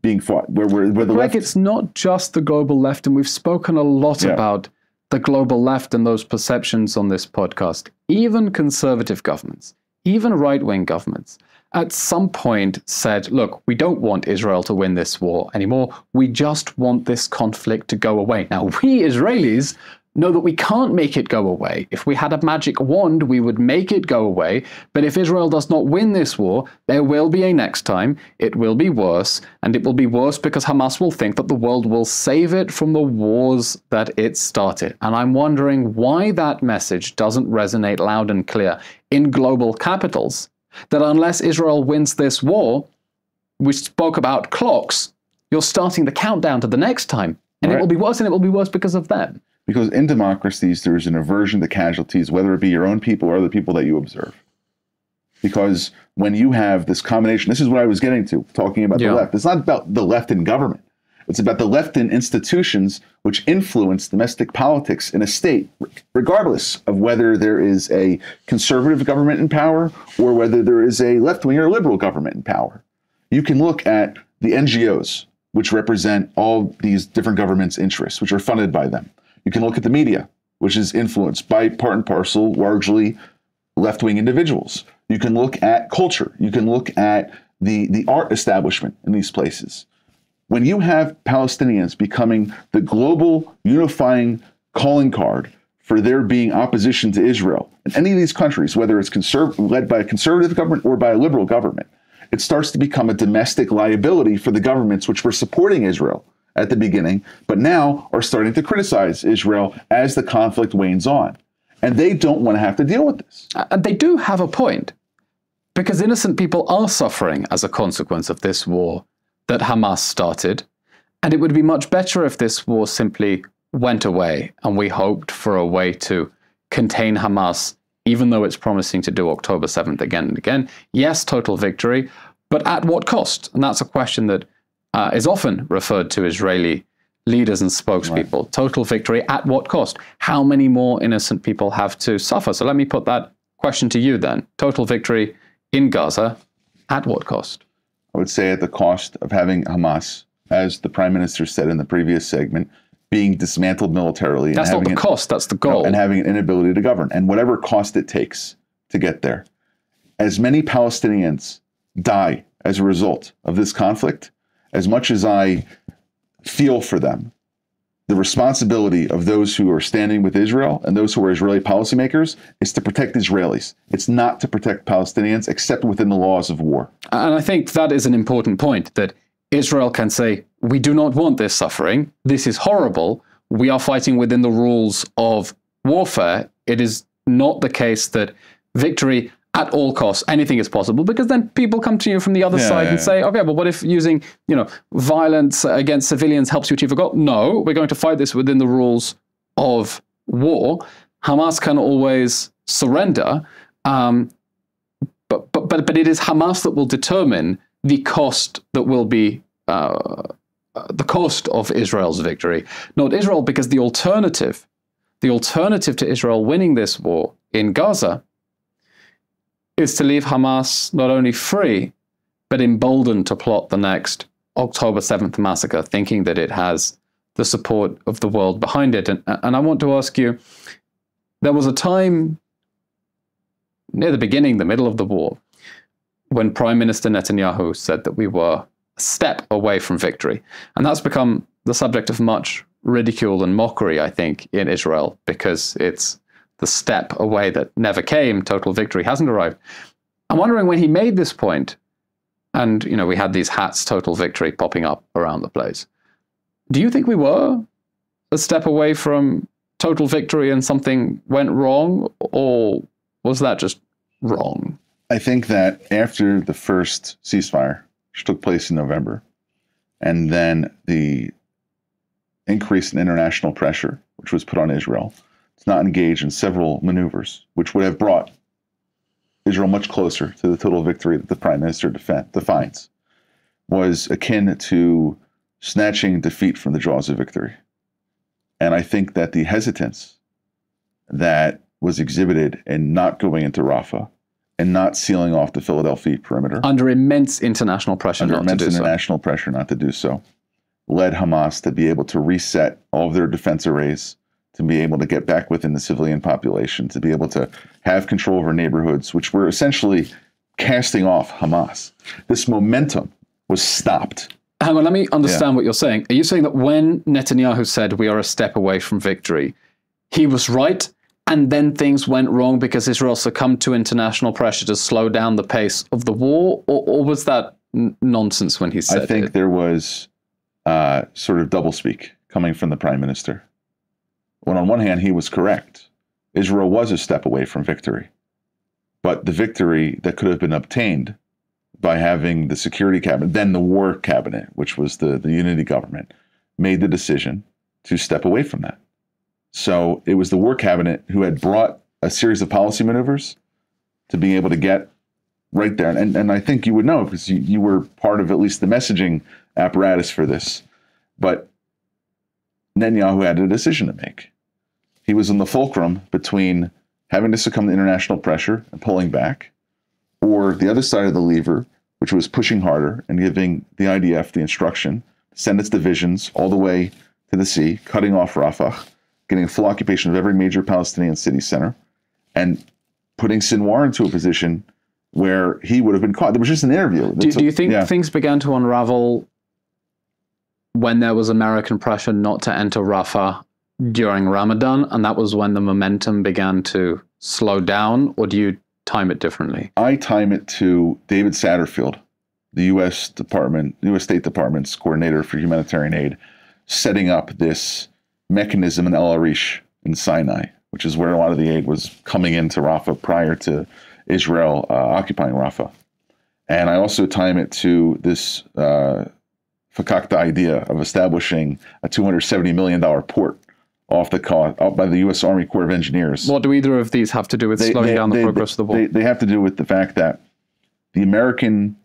being fought, where the Greg, left... it's not just the global left, and we've spoken a lot about the global left and those perceptions on this podcast. Even conservative governments, even right-wing governments, at some point said, look, we don't want Israel to win this war anymore. We just want this conflict to go away. Now, we Israelis know that we can't make it go away. If we had a magic wand, we would make it go away. But if Israel does not win this war, there will be a next time. It will be worse. And it will be worse because Hamas will think that the world will save it from the wars that it started. And I'm wondering why that message doesn't resonate loud and clear in global capitals, that unless Israel wins this war, we spoke about clocks, you're starting the countdown to the next time. And it will be worse, and it will be worse because of them. Because in democracies, there is an aversion to casualties, whether it be your own people or other people that you observe. Because when you have this combination, this is what I was getting to, talking about the left. It's not about the left in government. It's about the left in institutions which influence domestic politics in a state, regardless of whether there is a conservative government in power or whether there is a left-wing or liberal government in power. You can look at the NGOs, which represent all these different governments' interests, which are funded by them. You can look at the media, which is influenced by part and parcel, largely left-wing individuals. You can look at culture. You can look at the art establishment in these places. When you have Palestinians becoming the global unifying calling card for there being opposition to Israel in any of these countries, whether it's led by a conservative government or by a liberal government, it starts to become a domestic liability for the governments which were supporting Israel at the beginning, but now are starting to criticize Israel as the conflict wanes on. And they don't want to have to deal with this. And they do have a point, because innocent people are suffering as a consequence of this war that Hamas started. And it would be much better if this war simply went away and we hoped for a way to contain Hamas, even though it's promising to do October 7th again and again. Yes, total victory, but at what cost? And that's a question that is often referred to Israeli leaders and spokespeople. Right. Total victory at what cost? How many more innocent people have to suffer? So let me put that question to you then. Total victory in Gaza at what cost? I would say at the cost of having Hamas, as the Prime Minister said in the previous segment, being dismantled militarily. That's not the cost, that's the goal. And having an inability to govern, and whatever cost it takes to get there. As many Palestinians die as a result of this conflict, as much as I feel for them, the responsibility of those who are standing with Israel and those who are Israeli policymakers is to protect Israelis. It's not to protect Palestinians, except within the laws of war. And I think that is an important point, that Israel can say, we do not want this suffering. This is horrible. We are fighting within the rules of warfare. It is not the case that victory at all costs, anything is possible, because then people come to you from the other side and say, okay, but what if using, violence against civilians helps you achieve a goal? No, we're going to fight this within the rules of war. Hamas can always surrender, but it is Hamas that will determine the cost that will be the cost of Israel's victory, not Israel, because the alternative to Israel winning this war in Gaza is to leave Hamas not only free, but emboldened to plot the next October 7th massacre, thinking that it has the support of the world behind it. And I want to ask you, there was a time near the beginning, the middle of the war, when Prime Minister Netanyahu said that we were a step away from victory. And that's become the subject of much ridicule and mockery, I think, in Israel, because it's the step away that never came. Total victory hasn't arrived. I'm wondering, when he made this point, and we had these hats, total victory, popping up around the place, do you think we were a step away from total victory and something went wrong, or was that just wrong? I think that after the first ceasefire, which took place in November, and then the increase in international pressure, which was put on Israel to not engage in several maneuvers, which would have brought Israel much closer to the total victory that the Prime Minister defines, was akin to snatching defeat from the jaws of victory. And I think that the hesitance that was exhibited in not going into Rafah and not sealing off the Philadelphia perimeter, under immense international pressure not to do so, led Hamas to be able to reset all of their defense arrays, to be able to get back within the civilian population, to be able to have control over neighborhoods, which were essentially casting off Hamas. This momentum was stopped. Hang on, let me understand what you're saying. Are you saying that when Netanyahu said we are a step away from victory, he was right, and then things went wrong because Israel succumbed to international pressure to slow down the pace of the war? Or was that nonsense when he said it? I think there was sort of doublespeak coming from the Prime Minister. When on one hand, he was correct. Israel was a step away from victory. But the victory that could have been obtained by having the security cabinet, then the war cabinet, which was the unity government, made the decision to step away from that. So it was the war cabinet who had brought a series of policy maneuvers to being able to get right there. And I think you would know, because you were part of at least the messaging apparatus for this. But Netanyahu had a decision to make. He was in the fulcrum between having to succumb to international pressure and pulling back, or the other side of the lever, which was pushing harder and giving the IDF the instruction to send its divisions all the way to the sea, cutting off Rafah, getting full occupation of every major Palestinian city center, and putting Sinwar into a position where he would have been caught. There was just an interview. Do you think things began to unravel when there was American pressure not to enter Rafah during Ramadan, and that was when the momentum began to slow down, or do you time it differently? I time it to David Satterfield, the U.S. State Department's coordinator for humanitarian aid, setting up this mechanism in El Arish in Sinai, which is where a lot of the aid was coming into Rafah prior to Israel occupying Rafah. And I also time it to this fakakta idea of establishing a $270 million port off the coast, out by the U.S. Army Corps of Engineers. What do either of these have to do with slowing down the progress of the war? They have to do with the fact that the Biden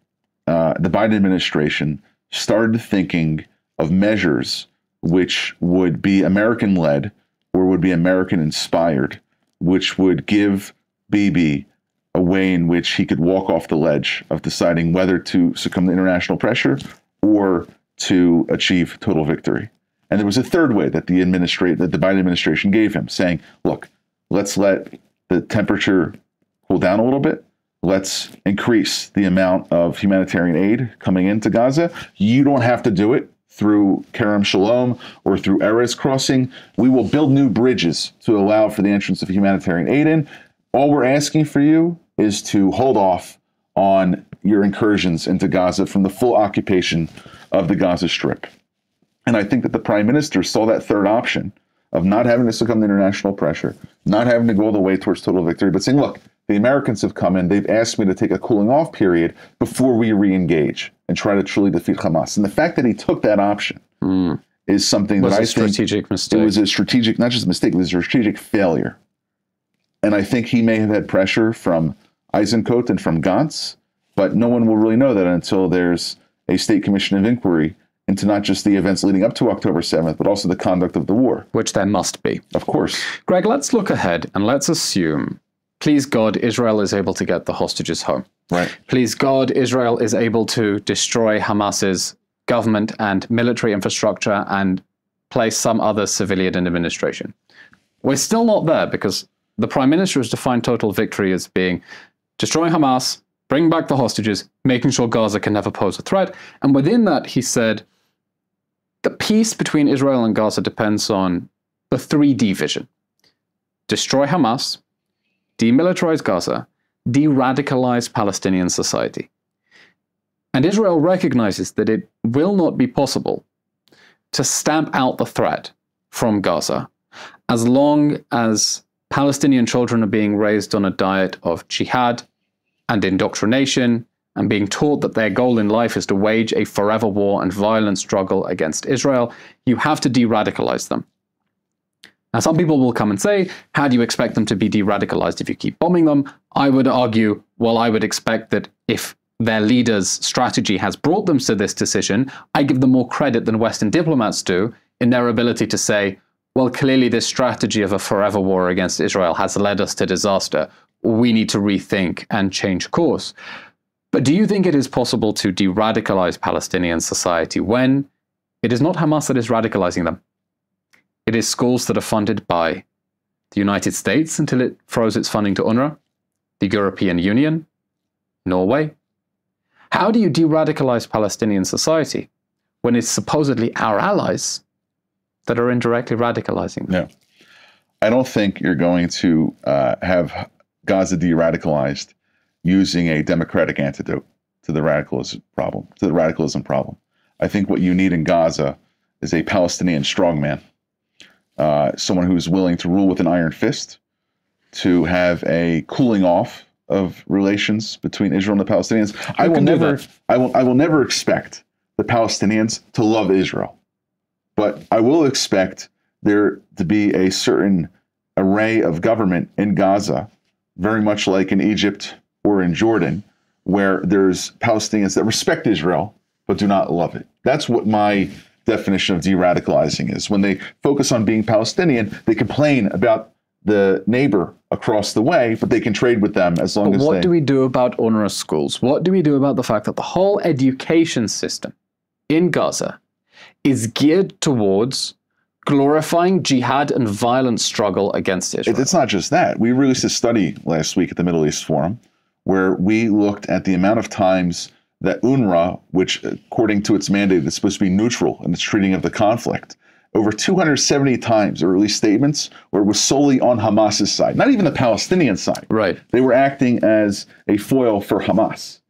administration started thinking of measures which would be American-led or would be American-inspired, which would give Bibi a way in which he could walk off the ledge of deciding whether to succumb to international pressure or to achieve total victory. And there was a third way that the Biden administration gave him, saying, look, let's let the temperature cool down a little bit. Let's increase the amount of humanitarian aid coming into Gaza. You don't have to do it through Kerem Shalom or through Erez crossing. We will build new bridges to allow for the entrance of humanitarian aid in. All we're asking for you is to hold off on your incursions into Gaza from the full occupation of the Gaza Strip. And I think that the Prime Minister saw that third option of not having to succumb to international pressure, not having to go all the way towards total victory, but saying, look, the Americans have come in, they've asked me to take a cooling off period before we re-engage and try to truly defeat Hamas. And the fact that he took that option is something that I think strategic mistake. It was a strategic, not just a mistake, it was a strategic failure. And I think he may have had pressure from Eisenkot and from Gantz, but no one will really know that until there's a state commission of inquiry into not just the events leading up to October 7th, but also the conduct of the war. Which there must be. Of course. Greg, let's look ahead and let's assume, please God, Israel is able to get the hostages home. Right. Please God, Israel is able to destroy Hamas's government and military infrastructure and place some other civilian administration. We're still not there because the Prime Minister has defined total victory as being destroying Hamas, bringing back the hostages, making sure Gaza can never pose a threat. And within that, he said, the peace between Israel and Gaza depends on the 3D vision. Destroy Hamas, demilitarize Gaza, de-radicalize Palestinian society. And Israel recognizes that it will not be possible to stamp out the threat from Gaza as long as Palestinian children are being raised on a diet of jihad and indoctrination and being taught that their goal in life is to wage a forever war and violent struggle against Israel. You have to de-radicalize them. Now, some people will come and say, how do you expect them to be de-radicalized if you keep bombing them? I would argue, well, I would expect that if their leader's strategy has brought them to this decision, I give them more credit than Western diplomats do in their ability to say, well, clearly this strategy of a forever war against Israel has led us to disaster. We need to rethink and change course. But do you think it is possible to de-radicalize Palestinian society when it is not Hamas that is radicalizing them? It is schools that are funded by the United States until it froze its funding to UNRWA, the European Union, Norway. How do you de-radicalize Palestinian society when it's supposedly our allies that are indirectly radicalizing them? Yeah. I don't think you're going to have Gaza de-radicalized using a democratic antidote to the radicalism problem. I think what you need in Gaza is a Palestinian strongman, someone who's willing to rule with an iron fist, to have a cooling off of relations between Israel and the Palestinians. I will never expect the Palestinians to love Israel, but I will expect there to be a certain array of government in Gaza, very much like in Egypt or in Jordan, where there's Palestinians that respect Israel but do not love it. That's what my definition of de-radicalizing is. When they focus on being Palestinian, they complain about the neighbor across the way, but they can trade with them as long as they... What do we do about UNRWA schools? What do we do about the fact that the whole education system in Gaza is geared towards glorifying jihad and violent struggle against Israel? It's not just that. We released a study last week at the Middle East Forum where we looked at the amount of times that UNRWA, which according to its mandate is supposed to be neutral in its treating of the conflict, over 270 times there were released statements where it was solely on Hamas's side, not even the Palestinian side. Right. They were acting as a foil for Hamas.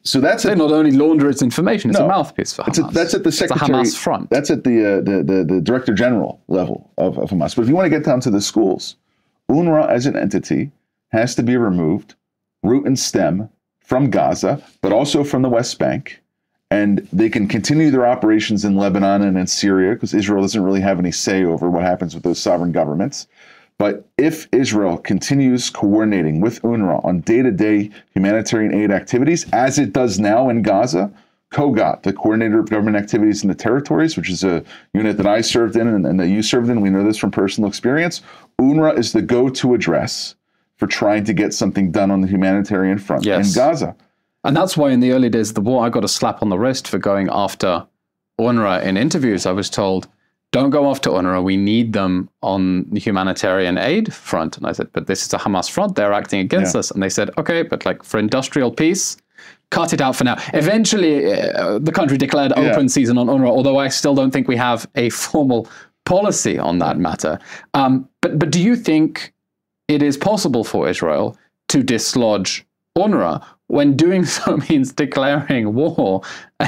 So that's they not only launder its information; it's a mouthpiece for Hamas. That's at the secretary. It's a Hamas front. That's at the director general level of Hamas. But if you want to get down to the schools, UNRWA as an entity has to be removed, root and stem, from Gaza, but also from the West Bank, and they can continue their operations in Lebanon and in Syria because Israel doesn't really have any say over what happens with those sovereign governments. But if Israel continues coordinating with UNRWA on day-to-day humanitarian aid activities, as it does now in Gaza, COGAT, the Coordinator of Government Activities in the Territories, which is a unit that I served in and that you served in, we know this from personal experience, UNRWA is the go-to address for trying to get something done on the humanitarian front in Gaza. And that's why in the early days of the war, I got a slap on the wrist for going after UNRWA in interviews. I was told, don't go after UNRWA. We need them on the humanitarian aid front. And I said, but this is a Hamas front. They're acting against us. And they said, okay, but like for industrial peace, cut it out for now. Eventually, the country declared open season on UNRWA, although I still don't think we have a formal policy on that matter. But do you think it is possible for Israel to dislodge UNRWA when doing so means declaring war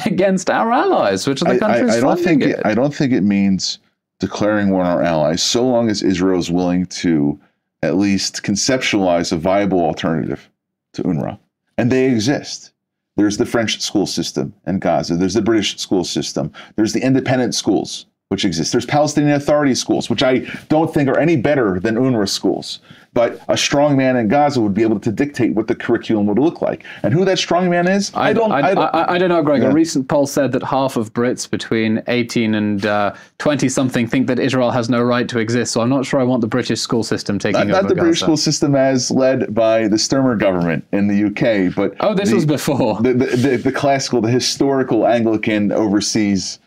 against our allies, which are the countries funding it? I don't think it means declaring war on our allies, so long as Israel is willing to at least conceptualize a viable alternative to UNRWA. And they exist. There's the French school system in Gaza. There's the British school system. There's the independent schools, which exist. There's Palestinian Authority schools, which I don't think are any better than UNRWA schools. But a strong man in Gaza would be able to dictate what the curriculum would look like. And who that strong man is, I don't know, Greg. Yeah. A recent poll said that half of Brits between 18 and 20-something think that Israel has no right to exist. So I'm not sure I want the British school system taking over Gaza. Not the British school system as led by the Sturmer government in the UK. But this was before. The classical, the historical Anglican overseas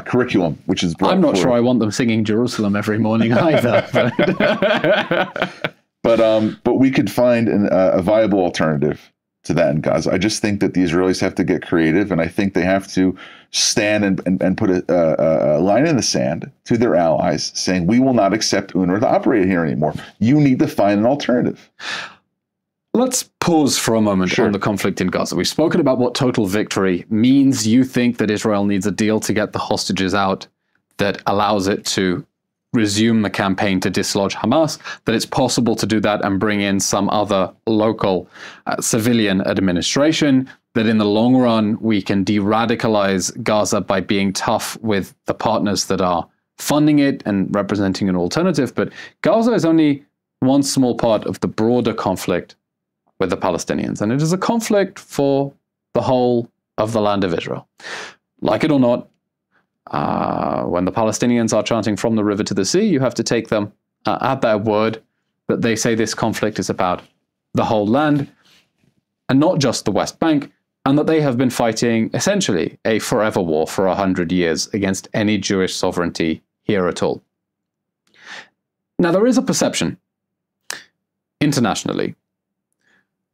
curriculum, which is brought I'm not forward. sure I want them singing Jerusalem every morning either. But we could find a viable alternative to that in Gaza. I just think that the Israelis have to get creative, and I think they have to stand and put a line in the sand to their allies saying, we will not accept UNRWA to operate here anymore. You need to find an alternative. Let's pause for a moment on the conflict in Gaza. We've spoken about what total victory means. You think that Israel needs a deal to get the hostages out that allows it to resume the campaign to dislodge Hamas, that it's possible to do that and bring in some other local civilian administration, that in the long run we can de-radicalize Gaza by being tough with the partners that are funding it and representing an alternative. But Gaza is only one small part of the broader conflict with the Palestinians, and it is a conflict for the whole of the land of Israel. Like it or not, when the Palestinians are chanting from the river to the sea, you have to take them at their word that they say this conflict is about the whole land and not just the West Bank, and that they have been fighting essentially a forever war for 100 years against any Jewish sovereignty here at all. Now, there is a perception internationally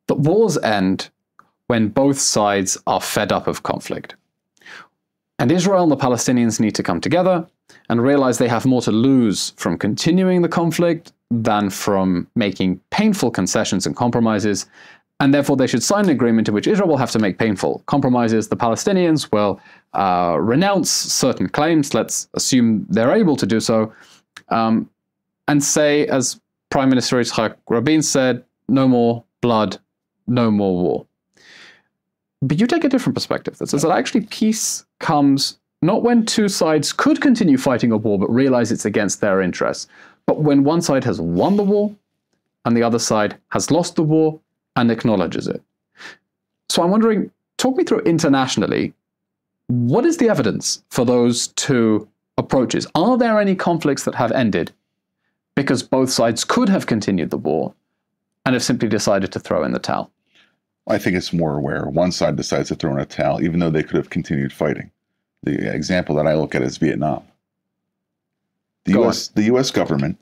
that wars end when both sides are fed up of conflict. And Israel and the Palestinians need to come together and realize they have more to lose from continuing the conflict than from making painful concessions and compromises, and therefore they should sign an agreement in which Israel will have to make painful compromises. The Palestinians will renounce certain claims, let's assume they're able to do so, and say, as Prime Minister Yitzhak Rabin said, no more blood, no more war. But you take a different perspective that says that actually peace comes not when two sides could continue fighting a war but realize it's against their interests, but when one side has won the war and the other side has lost the war and acknowledges it. So I'm wondering, talk me through internationally, what is the evidence for those two approaches? Are there any conflicts that have ended because both sides could have continued the war and have simply decided to throw in the towel? I think it's more where one side decides to throw in a towel, even though they could have continued fighting. The example that I look at is Vietnam. The U.S. government,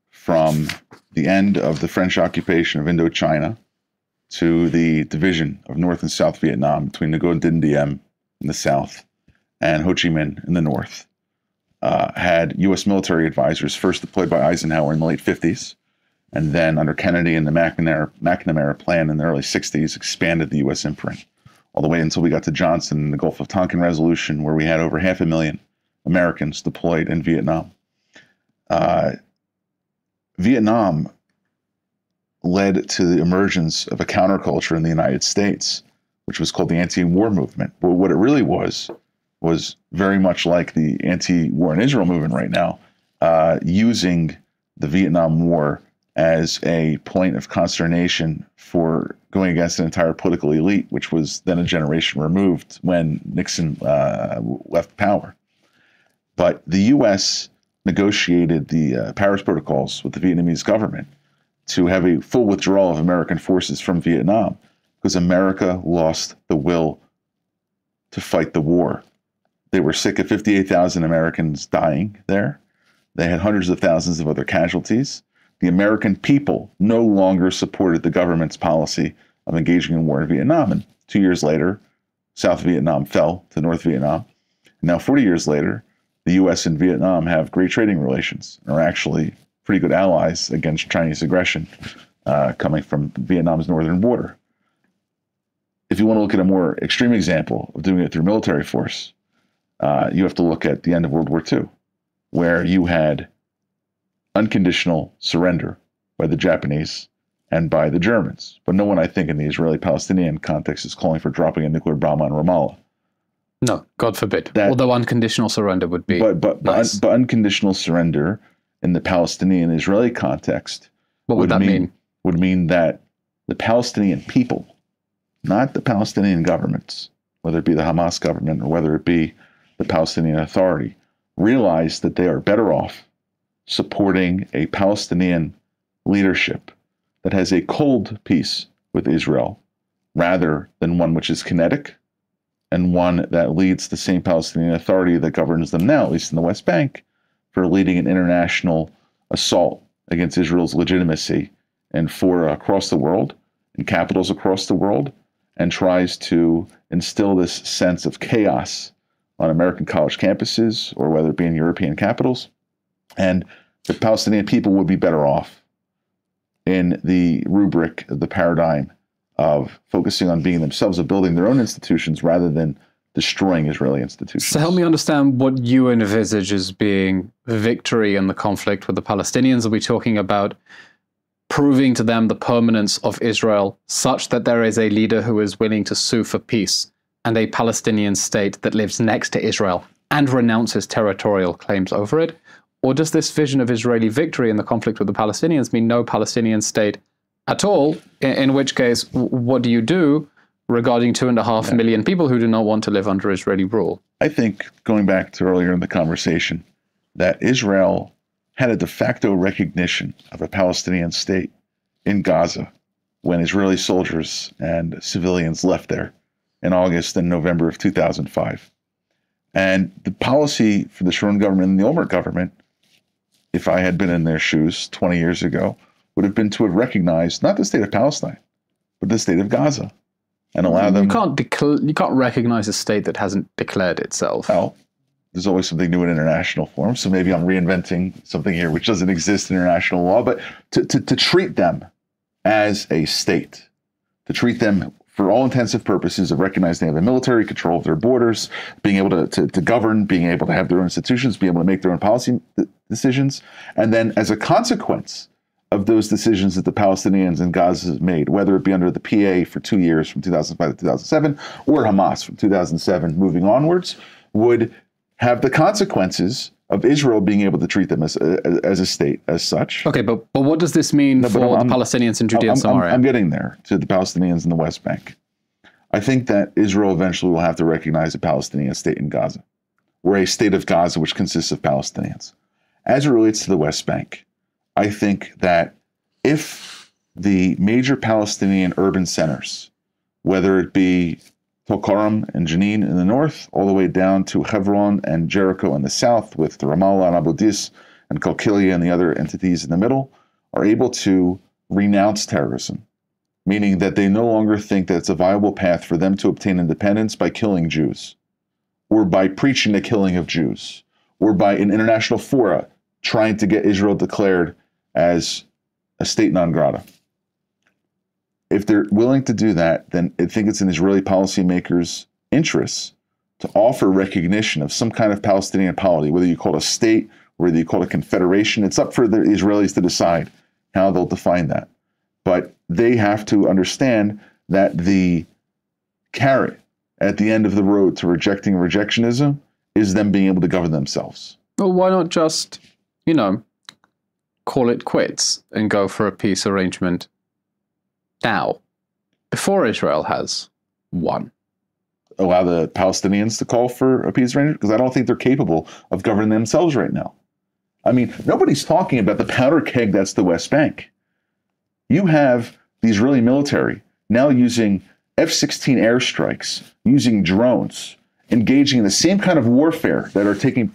from the end of the French occupation of Indochina to the division of North and South Vietnam between Ngo Dinh Diem in the south and Ho Chi Minh in the north, had U.S. military advisors first deployed by Eisenhower in the late 50s, and then under Kennedy and the McNamara plan in the early 60s, expanded the U.S. imprint all the way until we got to Johnson and the Gulf of Tonkin resolution, where we had over 500,000 Americans deployed in Vietnam. Vietnam led to the emergence of a counterculture in the United States, which was called the anti-war movement. But what it really was very much like the anti-war in Israel movement right now, using the Vietnam War as a point of consternation for going against an entire political elite, which was then a generation removed when Nixon left power. But the U.S. negotiated the Paris Protocols with the Vietnamese government to have a full withdrawal of American forces from Vietnam because America lost the will to fight the war. They were sick of 58,000 Americans dying there. They had hundreds of thousands of other casualties. The American people no longer supported the government's policy of engaging in war in Vietnam. And 2 years later, South Vietnam fell to North Vietnam. And now 40 years later, the U.S. and Vietnam have great trading relations and are actually pretty good allies against Chinese aggression coming from Vietnam's northern border. If you want to look at a more extreme example of doing it through military force, you have to look at the end of World War II, where you had unconditional surrender by the Japanese and by the Germans. But no one, I think, in the Israeli-Palestinian context is calling for dropping a nuclear bomb on Ramallah. No, God forbid. Although unconditional surrender would be nice. But unconditional surrender in the Palestinian-Israeli context what would that mean? Would mean that the Palestinian people, not the Palestinian governments, whether it be the Hamas government or whether it be the Palestinian Authority, realize that they are better off supporting a Palestinian leadership that has a cold peace with Israel rather than one which is kinetic and one that leads the same Palestinian Authority that governs them now, at least in the West Bank, for leading an international assault against Israel's legitimacy and for across the world, in capitals across the world, and tries to instill this sense of chaos on American college campuses or whether it be in European capitals. And the Palestinian people would be better off in the rubric, the paradigm of focusing on being themselves, of building their own institutions rather than destroying Israeli institutions. So help me understand what you envisage as being victory in the conflict with the Palestinians. Are we talking about proving to them the permanence of Israel such that there is a leader who is willing to sue for peace and a Palestinian state that lives next to Israel and renounces territorial claims over it? Or does this vision of Israeli victory in the conflict with the Palestinians mean no Palestinian state at all? In which case, what do you do regarding 2.5 million people who do not want to live under Israeli rule? I think, going back to earlier in the conversation, that Israel had a de facto recognition of a Palestinian state in Gaza when Israeli soldiers and civilians left there in August and November of 2005. And the policy for the Sharon government and the Olmert government, if I had been in their shoes 20 years ago, would have been to have recognized not the state of Palestine, but the state of Gaza, and allow them. You can't recognize a state that hasn't declared itself. Well, there's always something new in international form, so maybe I'm reinventing something here which doesn't exist in international law. But to treat them as a state, to treat them for all intensive purposes of recognizing they have a military control of their borders, being able to govern, being able to have their own institutions, being able to make their own policy decisions, and then as a consequence of those decisions that the Palestinians in Gaza made, whether it be under the PA for 2 years from 2005 to 2007 or Hamas from 2007 moving onwards, would have the consequences of Israel being able to treat them as a state as such. Okay, but what does this mean for the Palestinians in Judea and Samaria? I'm getting there, to the Palestinians in the West Bank. I think that Israel eventually will have to recognize a Palestinian state in Gaza, or a state of Gaza which consists of Palestinians. As it relates to the West Bank, I think that if the major Palestinian urban centers, whether it be Tulkarm and Jenin in the north, all the way down to Hebron and Jericho in the south, with Ramallah and Abu Dis and Qalqilia and the other entities in the middle, are able to renounce terrorism, meaning that they no longer think that it's a viable path for them to obtain independence by killing Jews, or by preaching the killing of Jews, or by in international fora trying to get Israel declared as a state non grata. If they're willing to do that, then I think it's in Israeli policymakers' interests to offer recognition of some kind of Palestinian polity, whether you call it a state, whether you call it a confederation. It's up for the Israelis to decide how they'll define that. But they have to understand that the carrot at the end of the road to rejecting rejectionism is them being able to govern themselves. Well, why not just, call it quits and go for a peace arrangement now, before Israel has won? Allow the Palestinians to call for a peace arrangement? Because I don't think they're capable of governing themselves right now. I mean, nobody's talking about the powder keg that's the West Bank. You have the Israeli military now using F-16 airstrikes, using drones, engaging in the same kind of warfare that's taking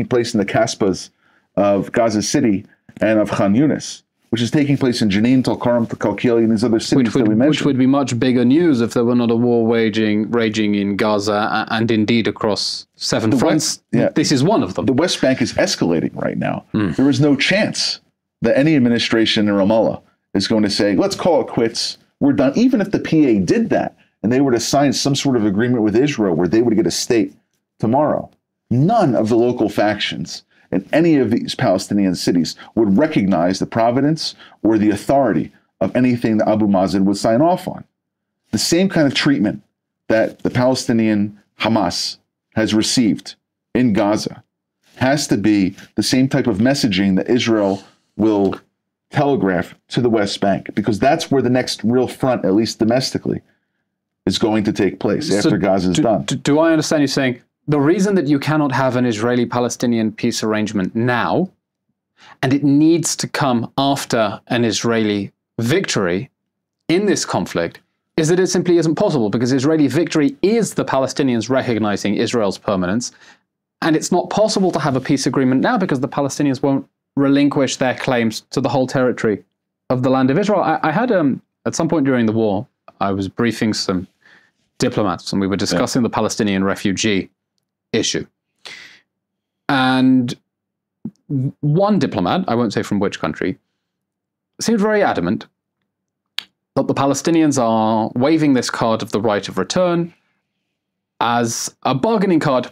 place in the Kasbahs of Gaza City and of Khan Yunis, which is taking place in Jenin, Tulkarm, Kalkili, and these other cities that we mentioned. Which would be much bigger news if there were not a war raging in Gaza and indeed across 7 fronts. This is one of them. The West Bank is escalating right now. There is no chance that any administration in Ramallah is going to say, let's call it quits, we're done. Even if the PA did that and they were to sign some sort of agreement with Israel where they would get a state tomorrow, none of the local factions in any of these Palestinian cities would recognize the providence or the authority of anything that Abu Mazen would sign off on. The same kind of treatment that the Palestinian Hamas has received in Gaza has to be the same type of messaging that Israel will telegraph to the West Bank, because that's where the next real front, at least domestically, is going to take place after Gaza is done. Do I understand you saying the reason that you cannot have an Israeli-Palestinian peace arrangement now, and it needs to come after an Israeli victory in this conflict, is that it simply isn't possible, because Israeli victory is the Palestinians recognizing Israel's permanence, and it's not possible to have a peace agreement now because the Palestinians won't relinquish their claims to the whole territory of the land of Israel. I had, at some point during the war, I was briefing some diplomats, and we were discussing the Palestinian refugee issue. And one diplomat, I won't say from which country, seemed very adamant that the Palestinians are waving this card of the right of return as a bargaining card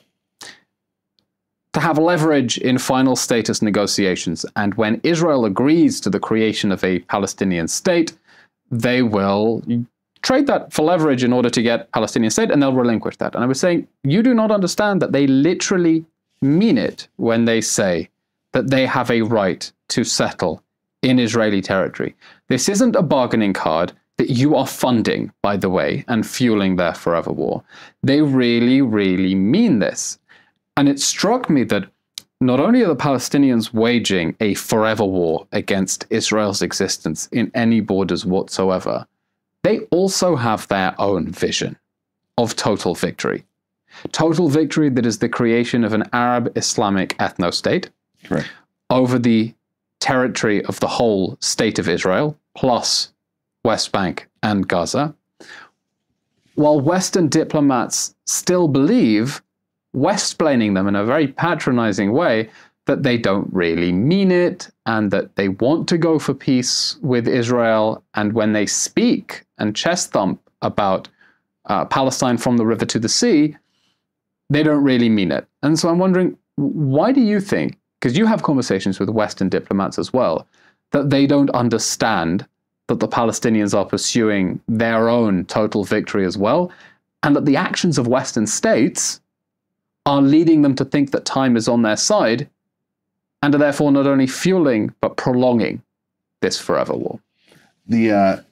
to have leverage in final status negotiations. And when Israel agrees to the creation of a Palestinian state, they will trade that for leverage in order to get Palestinian state, and they'll relinquish that. And I was saying, you do not understand that they literally mean it when they say that they have a right to settle in Israeli territory. This isn't a bargaining card that you are funding, by the way, and fueling their forever war. They really, really mean this. And it struck me that not only are the Palestinians waging a forever war against Israel's existence in any borders whatsoever, they also have their own vision of total victory. Total victory that is the creation of an Arab Islamic ethno-state over the territory of the whole state of Israel, plus West Bank and Gaza, while Western diplomats still believe, West-splaining them in a very patronizing way, that they don't really mean it and that they want to go for peace with Israel. And when they speak and chest thump about Palestine from the river to the sea, they don't really mean it. And so I'm wondering, why do you think, because you have conversations with Western diplomats as well, that they don't understand that the Palestinians are pursuing their own total victory as well, and that the actions of Western states are leading them to think that time is on their side, and are therefore not only fueling but prolonging this forever war? The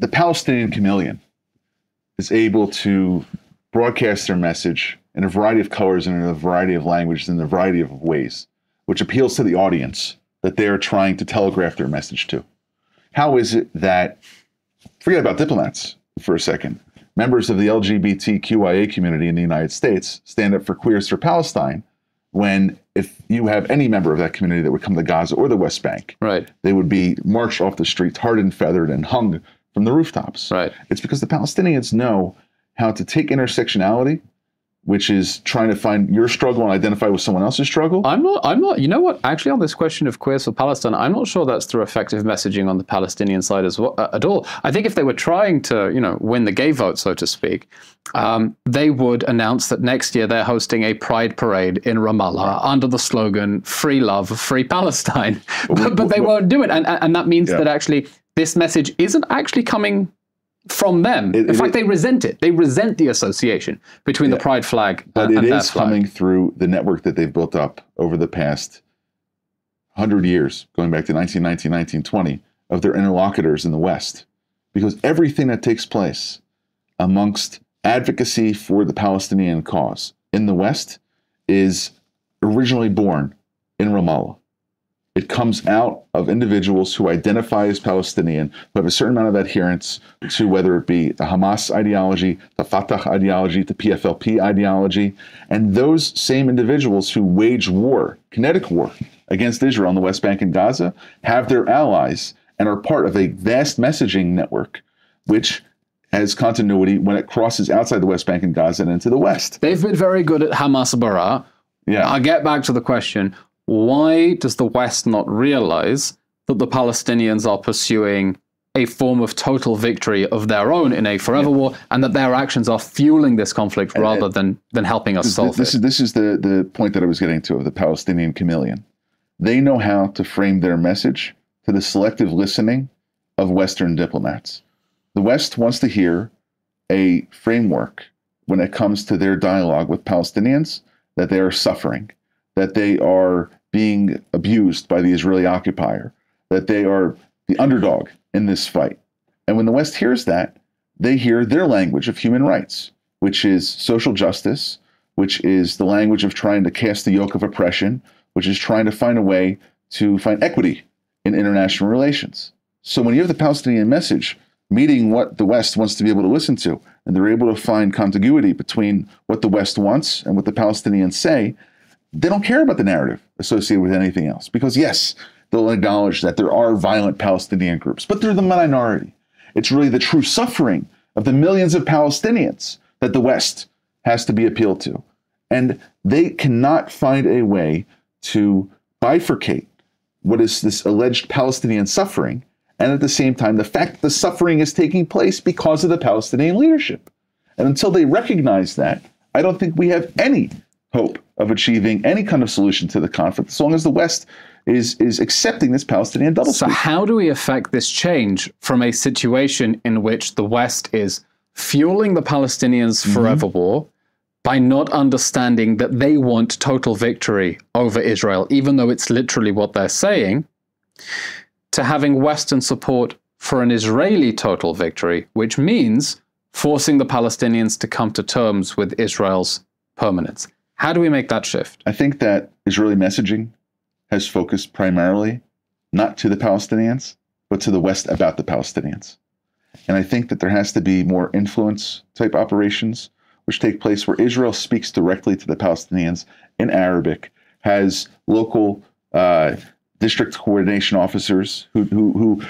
Palestinian chameleon is able to broadcast their message in a variety of colors and in a variety of languages and in a variety of ways, which appeals to the audience that they're trying to telegraph their message to. How is it that, forget about diplomats for a second, members of the LGBTQIA community in the United States stand up for Queers for Palestine, when if you have any member of that community that would come to Gaza or the West Bank, they would be marched off the street, tarred and feathered, and hung from the rooftops. It's because the Palestinians know how to take intersectionality, which is trying to find your struggle and identify with someone else's struggle. I'm not, you know what, actually on this question of Queers for Palestine, I'm not sure that's through effective messaging on the Palestinian side as well, at all. I think if they were trying to, win the gay vote, so to speak, they would announce that next year they're hosting a pride parade in Ramallah under the slogan, "Free Love, Free Palestine." but they won't do it. And that means that actually this message isn't actually coming from them. In fact, they resent it. They resent the association between the pride flag and their flag. But it is coming through the network that they've built up over the past 100 years, going back to 1919, 1920, of their interlocutors in the West. Because everything that takes place amongst advocacy for the Palestinian cause in the West is originally born in Ramallah. It comes out of individuals who identify as Palestinian, who have a certain amount of adherence to whether it be the Hamas ideology, the Fatah ideology, the PFLP ideology, and those same individuals who wage war, kinetic war, against Israel in the West Bank and Gaza, have their allies and are part of a vast messaging network, which has continuity when it crosses outside the West Bank and Gaza and into the West. They've been very good at Hamas Bara. Yeah. I'll get back to the question. Why does the West not realize that the Palestinians are pursuing a form of total victory of their own in a forever war, and that their actions are fueling this conflict rather than helping us solve it? This is the point that I was getting to of the Palestinian chameleon. They know how to frame their message to the selective listening of Western diplomats. The West wants to hear a framework when it comes to their dialogue with Palestinians, that they are suffering, that they are being abused by the Israeli occupier, that they are the underdog in this fight. And when the West hears that, they hear their language of human rights, which is social justice, which is the language of trying to cast the yoke of oppression, which is trying to find a way to find equity in international relations. So when you have the Palestinian message meeting what the West wants to be able to listen to, and they're able to find contiguity between what the West wants and what the Palestinians say, they don't care about the narrative associated with anything else. Because yes, they'll acknowledge that there are violent Palestinian groups, but they're the minority. It's really the true suffering of the millions of Palestinians that the West has to be appealed to. And they cannot find a way to bifurcate what is this alleged Palestinian suffering, and at the same time, the fact that the suffering is taking place because of the Palestinian leadership. And until they recognize that, I don't think we have any hope of achieving any kind of solution to the conflict, as long as the West is accepting this Palestinian doublespeak. So how do we affect this change from a situation in which the West is fueling the Palestinians' forever war by not understanding that they want total victory over Israel, even though it's literally what they're saying, to having Western support for an Israeli total victory, which means forcing the Palestinians to come to terms with Israel's permanence? How do we make that shift? I think that Israeli messaging has focused primarily not to the Palestinians, but to the West about the Palestinians. And I think that there has to be more influence type operations which take place where Israel speaks directly to the Palestinians in Arabic, has local district coordination officers who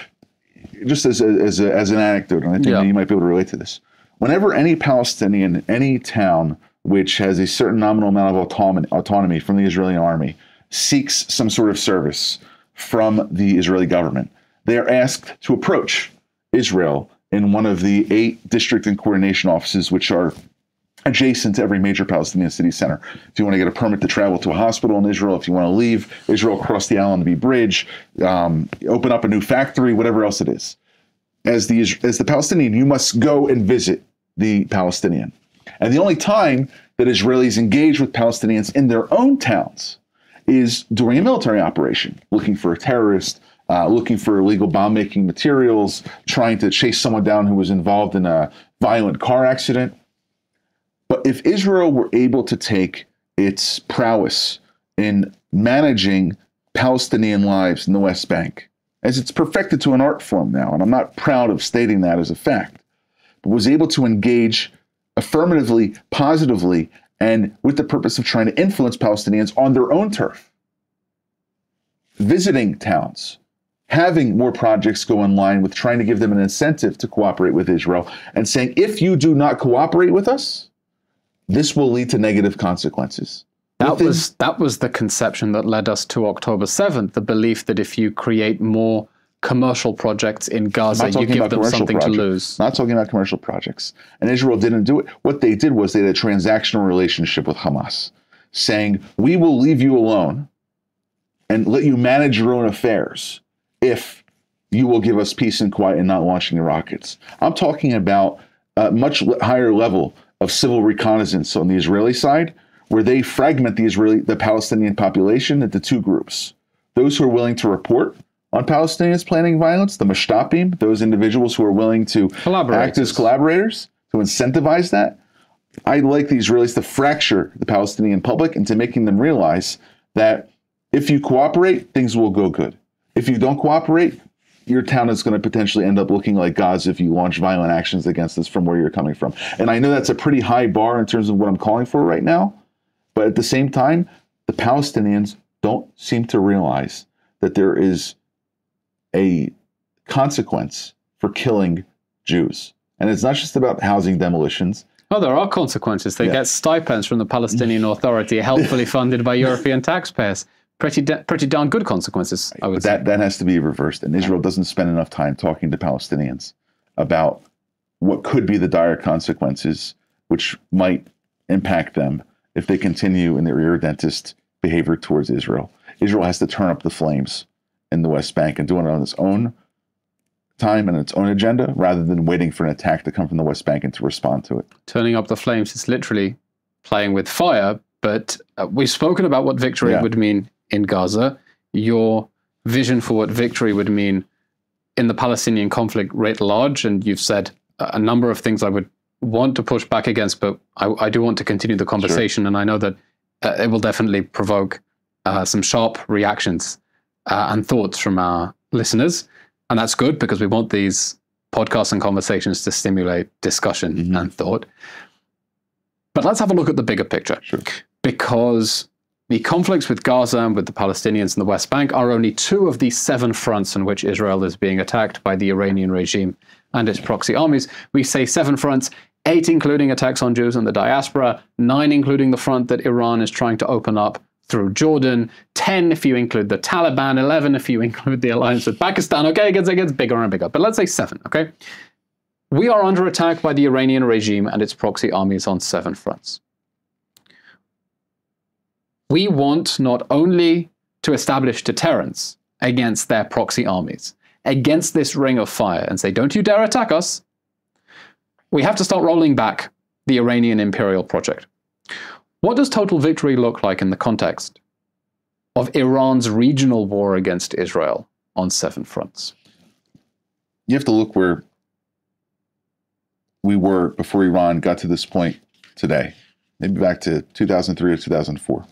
just as an anecdote, and I think that you might be able to relate to this. Whenever any Palestinian, any town which has a certain nominal amount of autonomy from the Israeli army seeks some sort of service from the Israeli government, they are asked to approach Israel in one of the 8 district and coordination offices, which are adjacent to every major Palestinian city center. If you want to get a permit to travel to a hospital in Israel, if you want to leave Israel, cross the Allenby Bridge, open up a new factory, whatever else it is. As the Palestinian, you must go and visit the Palestinian. And the only time that Israelis engage with Palestinians in their own towns is during a military operation, looking for a terrorist, looking for illegal bomb-making materials, trying to chase someone down who was involved in a violent car accident. But if Israel were able to take its prowess in managing Palestinian lives in the West Bank, as it's perfected to an art form now, and I'm not proud of stating that as a fact, but was able to engage affirmatively, positively, and with the purpose of trying to influence Palestinians on their own turf, visiting towns, having more projects go in line with trying to give them an incentive to cooperate with Israel, and saying, if you do not cooperate with us, this will lead to negative consequences. That was the conception that led us to October 7th, the belief that if you create more commercial projects in Gaza, you give them something to lose. Not talking about commercial projects. And Israel didn't do it. What they did was they had a transactional relationship with Hamas, saying, we will leave you alone and let you manage your own affairs if you will give us peace and quiet and not launching the rockets. I'm talking about a much higher level of civil reconnaissance on the Israeli side, where they fragment the Palestinian population into 2 groups. Those who are willing to report on Palestinians planning violence, the Mashtapim, those individuals who are willing to act as collaborators, to incentivize that. I'd like the Israelis to fracture the Palestinian public into making them realize that If you cooperate, things will go good. If you don't cooperate, your town is going to potentially end up looking like Gaza if you launch violent actions against us from where you're coming from. And I know that's a pretty high bar in terms of what I'm calling for right now. But at the same time, the Palestinians don't seem to realize that there is a consequence for killing Jews. And it's not just about housing demolitions. Oh, there are consequences. They get stipends from the Palestinian Authority, helpfully funded by European taxpayers. Pretty darn good consequences, I would say. That has to be reversed. And Israel doesn't spend enough time talking to Palestinians about what could be the dire consequences, which might impact them if they continue in their irredentist behavior towards Israel. Israel has to turn up the flames in the West Bank and do it on its own time and its own agenda, rather than waiting for an attack to come from the West Bank and to respond to it. Turning up the flames is literally playing with fire, but we've spoken about what victory would mean in Gaza. Your vision for what victory would mean in the Palestinian conflict writ large, and you've said a number of things I would want to push back against, but I do want to continue the conversation, and I know that it will definitely provoke some sharp reactions and thoughts from our listeners. And that's good, because we want these podcasts and conversations to stimulate discussion and thought. But let's have a look at the bigger picture. Because the conflicts with Gaza and with the Palestinians in the West Bank are only 2 of the 7 fronts in which Israel is being attacked by the Iranian regime and its proxy armies. We say 7 fronts, 8 including attacks on Jews in the diaspora, 9 including the front that Iran is trying to open up through Jordan, 10 if you include the Taliban, 11 if you include the alliance with Pakistan. Okay, it gets bigger and bigger, but let's say 7, okay? We are under attack by the Iranian regime and its proxy armies on 7 fronts. We want not only to establish deterrence against their proxy armies, against this ring of fire, and say, don't you dare attack us. We have to start rolling back the Iranian imperial project. What does total victory look like in the context of Iran's regional war against Israel on 7 fronts? You have to look where we were before Iran got to this point today, maybe back to 2003 or 2004.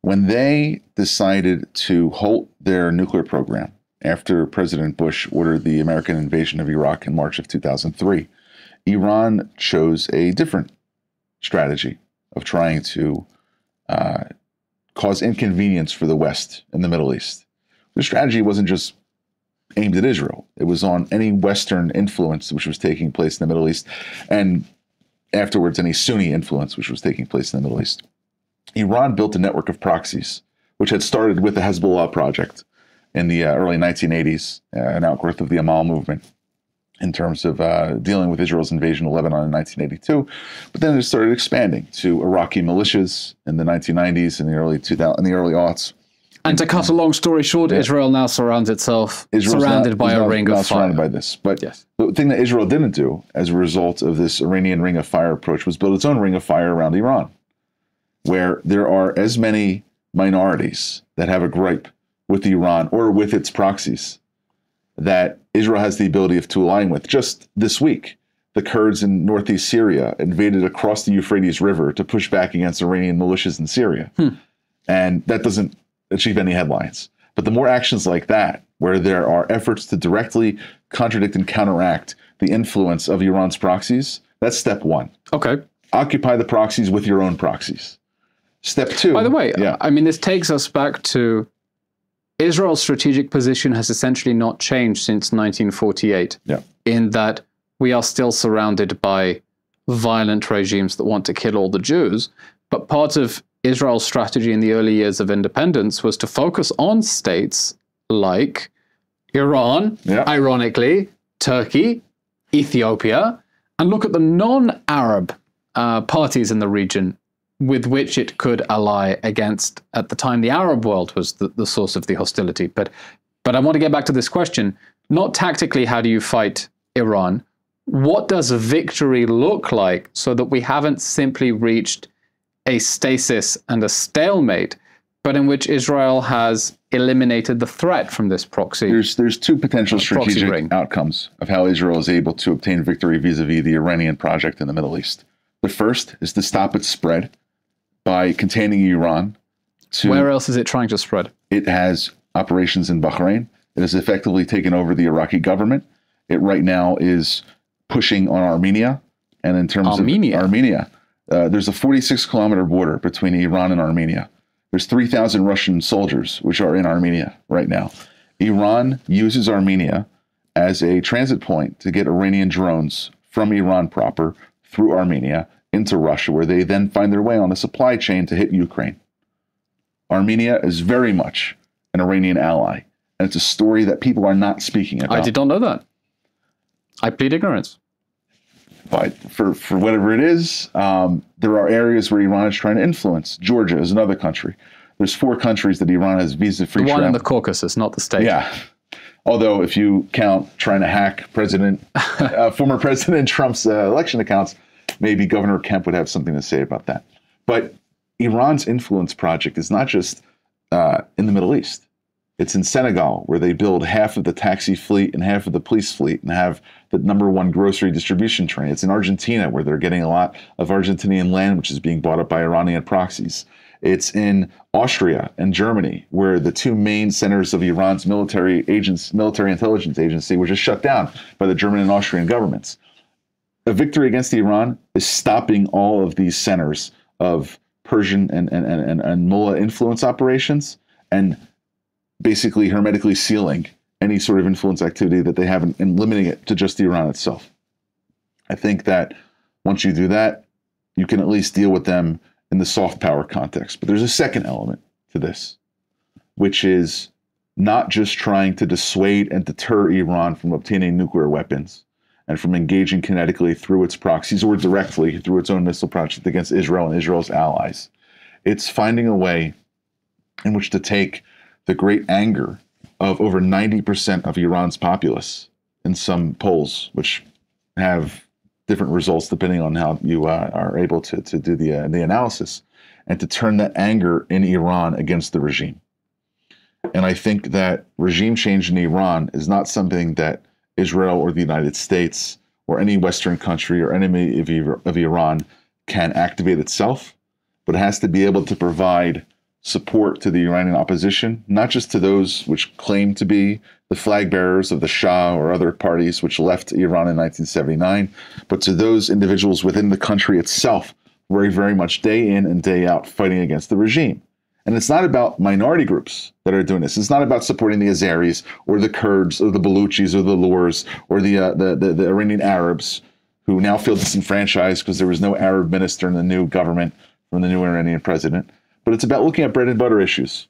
When they decided to halt their nuclear program after President Bush ordered the American invasion of Iraq in March of 2003, Iran chose a different strategy of trying to cause inconvenience for the West in the Middle East. The strategy wasn't just aimed at Israel. It was on any Western influence which was taking place in the Middle East, and afterwards any Sunni influence which was taking place in the Middle East. Iran built a network of proxies, which had started with the Hezbollah project in the early 1980s, an outgrowth of the Amal movement, in terms of dealing with Israel's invasion of Lebanon in 1982. But then it started expanding to Iraqi militias in the 1990s and the early aughts. And to cut a long story short, Israel now surrounds itself, surrounded by a ring of fire. Surrounded by this. But the thing that Israel didn't do as a result of this Iranian ring of fire approach was build its own ring of fire around Iran, where there are as many minorities that have a gripe with Iran or with its proxies that Israel has the ability to align with. Just this week, the Kurds in northeast Syria invaded across the Euphrates River to push back against Iranian militias in Syria. And that doesn't achieve any headlines. But the more actions like that, where there are efforts to directly contradict and counteract the influence of Iran's proxies, that's step 1. Okay. Occupy the proxies with your own proxies. Step 2. By the way, I mean, this takes us back to Israel's strategic position has essentially not changed since 1948, in that we are still surrounded by violent regimes that want to kill all the Jews. But part of Israel's strategy in the early years of independence was to focus on states like Iran, ironically, Turkey, Ethiopia, and look at the non-Arab parties in the region with which it could ally against, at the time, the Arab world was the source of the hostility. But I want to get back to this question. Not tactically, how do you fight Iran? What does a victory look like so that we haven't simply reached a stasis and a stalemate, but in which Israel has eliminated the threat from this proxy? There's 2 potential strategic outcomes of how Israel is able to obtain victory vis-a-vis the Iranian project in the Middle East. The first is to stop its spread by containing Iran Where else is it trying to spread? It has operations in Bahrain. It has effectively taken over the Iraqi government. It right now is pushing on Armenia. And in terms of Armenia, there's a 46-kilometer border between Iran and Armenia. There's 3,000 Russian soldiers which are in Armenia right now. Iran uses Armenia as a transit point to get Iranian drones from Iran proper through Armenia into Russia, where they then find their way on a supply chain to hit Ukraine. Armenia is very much an Iranian ally. And it's a story that people are not speaking about. I did not know that. I plead ignorance. But for whatever it is, there are areas where Iran is trying to influence. Georgia is another country. There's 4 countries that Iran has visa-free travel. The one in the Caucasus, not the state. Yeah. Although if you count trying to hack former President Trump's election accounts, maybe Governor Kemp would have something to say about that. But Iran's influence project is not just in the Middle East. It's in Senegal, where they build half of the taxi fleet and half of the police fleet and have the #1 grocery distribution train. It's in Argentina, where they're getting a lot of Argentinian land, which is being bought up by Iranian proxies. It's in Austria and Germany, where the 2 main centers of Iran's military intelligence agency, which is shut down by the German and Austrian governments. A victory against Iran is stopping all of these centers of Persian and mullah influence operations and basically hermetically sealing any sort of influence activity that they have and limiting it to just Iran itself. I think that once you do that, you can at least deal with them in the soft power context. But there's a second element to this, which is not just trying to dissuade and deter Iran from obtaining nuclear weapons and from engaging kinetically through its proxies or directly through its own missile project against Israel and Israel's allies. It's finding a way in which to take the great anger of over 90% of Iran's populace in some polls, which have different results depending on how you are able to do the analysis, and to turn that anger in Iran against the regime. And I think that regime change in Iran is not something that Israel or the United States or any Western country or enemy of Iran can activate itself, but it has to be able to provide support to the Iranian opposition, not just to those which claim to be the flag bearers of the Shah or other parties which left Iran in 1979, but to those individuals within the country itself, very, very much day in and day out fighting against the regime. And it's not about minority groups that are doing this. It's not about supporting the Azeris or the Kurds or the Baluchis or the Lurs or the Iranian Arabs who now feel disenfranchised because there was no Arab minister in the new government from the new Iranian president. But it's about looking at bread and butter issues.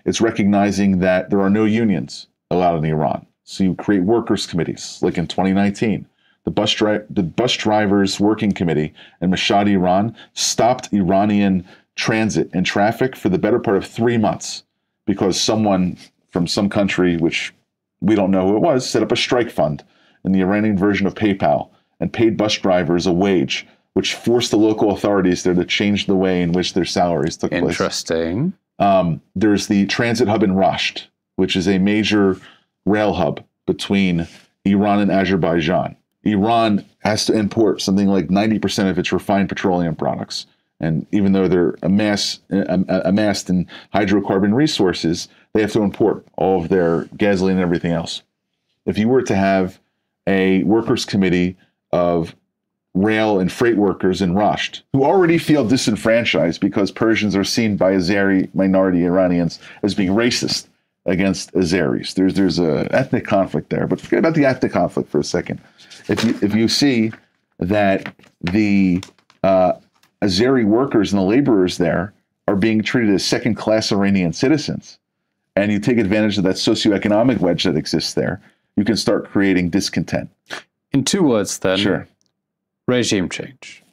It's recognizing that there are no unions allowed in Iran. So you create workers' committees, like in 2019. The bus drivers working committee in Mashhad, Iran, stopped Iranian transit and traffic for the better part of 3 months because someone from some country, which we don't know who it was, set up a strike fund in the Iranian version of PayPal and paid bus drivers a wage, which forced the local authorities there to change the way in which their salaries took place. Interesting. There's the transit hub in Rasht, which is a major rail hub between Iran and Azerbaijan. Iran has to import something like 90% of its refined petroleum products. And even though they're amassed in hydrocarbon resources, they have to import all of their gasoline and everything else. If you were to have a workers' committee of rail and freight workers in Rasht, who already feel disenfranchised because Persians are seen by Azeri minority Iranians as being racist against Azeris. There's an ethnic conflict there, but forget about the ethnic conflict for a second. If you see that the Azeri workers and the laborers there are being treated as second-class Iranian citizens, and you take advantage of that socioeconomic wedge that exists there, you can start creating discontent. In 2 words, then. Sure. Regime change.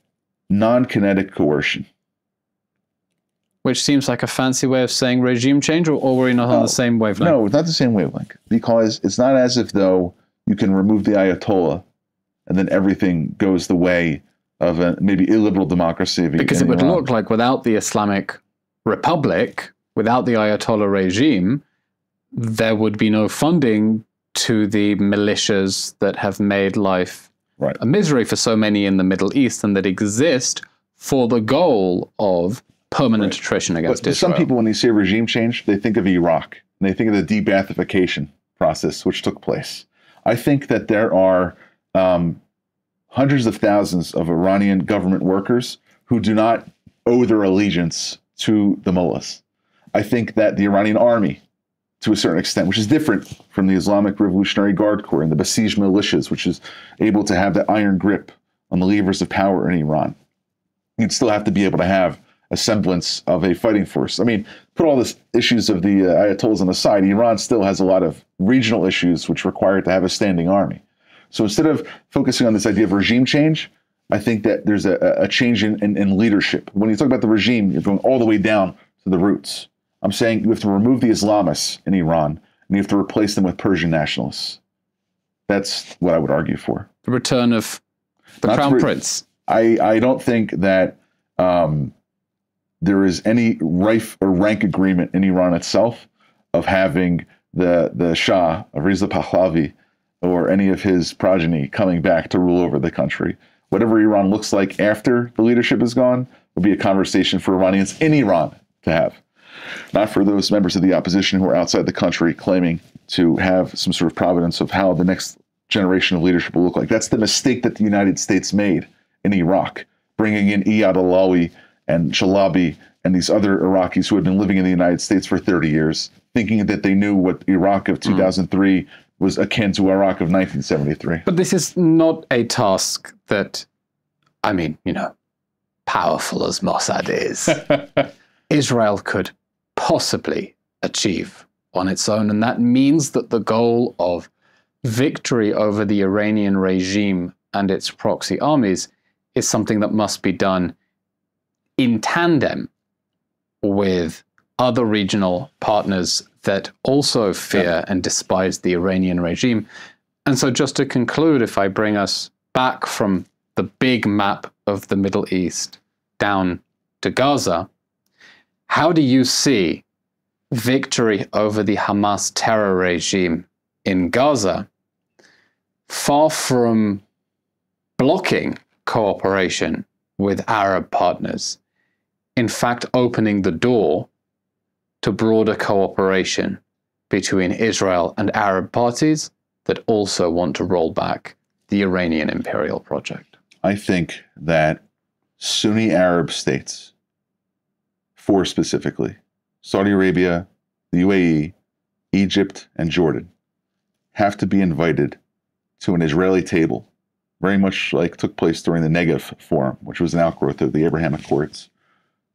Non-kinetic coercion. Which seems like a fancy way of saying regime change, or were we not on the same wavelength? No, it's not the same wavelength. Because it's not as if though you can remove the Ayatollah and then everything goes the way of a maybe illiberal democracy. Because it would look like without the Islamic Republic, without the Ayatollah regime, there would be no funding to the militias that have made life a misery for so many in the Middle East and that exist for the goal of permanent attrition against but Israel. Some people, when they say regime change, they think of Iraq, and they think of the de-Baathification process, which took place. I think that there are hundreds of thousands of Iranian government workers who do not owe their allegiance to the mullahs. I think that the Iranian army, to a certain extent, which is different from the Islamic Revolutionary Guard Corps and the Basij militias, which is able to have that iron grip on the levers of power in Iran, you'd still have to be able to have a semblance of a fighting force. I mean, put all these issues of the Ayatollahs on the side, Iran still has a lot of regional issues which require it to have a standing army. So instead of focusing on this idea of regime change, I think that there's a change in leadership. When you talk about the regime, you're going all the way down to the roots. I'm saying you have to remove the Islamists in Iran, and you have to replace them with Persian nationalists. That's what I would argue for. The return of the Crown Prince. I don't think that there is any rife or rank agreement in Iran itself of having the Shah of Reza Pahlavi or any of his progeny coming back to rule over the country. Whatever Iran looks like after the leadership is gone will be a conversation for Iranians in Iran to have, not for those members of the opposition who are outside the country claiming to have some sort of providence of how the next generation of leadership will look like. That's the mistake that the United States made in Iraq, bringing in Iyad Allawi and Chalabi and these other Iraqis who had been living in the United States for 30 years, thinking that they knew what Iraq of 2003 was akin to Iraq of 1973. But this is not a task that, I mean, you know, powerful as Mossad is, Israel could possibly achieve on its own. And that means that the goal of victory over the Iranian regime and its proxy armies is something that must be done in tandem with other regional partners that also fear and despise the Iranian regime. And so just to conclude, if I bring us back from the big map of the Middle East down to Gaza, how do you see victory over the Hamas terror regime in Gaza, far from blocking cooperation with Arab partners, in fact opening the door to broader cooperation between Israel and Arab parties that also want to roll back the Iranian imperial project? I think that Sunni Arab states, four specifically, Saudi Arabia, the UAE, Egypt, and Jordan, have to be invited to an Israeli table, very much like took place during the Negev Forum, which was an outgrowth of the Abraham Accords,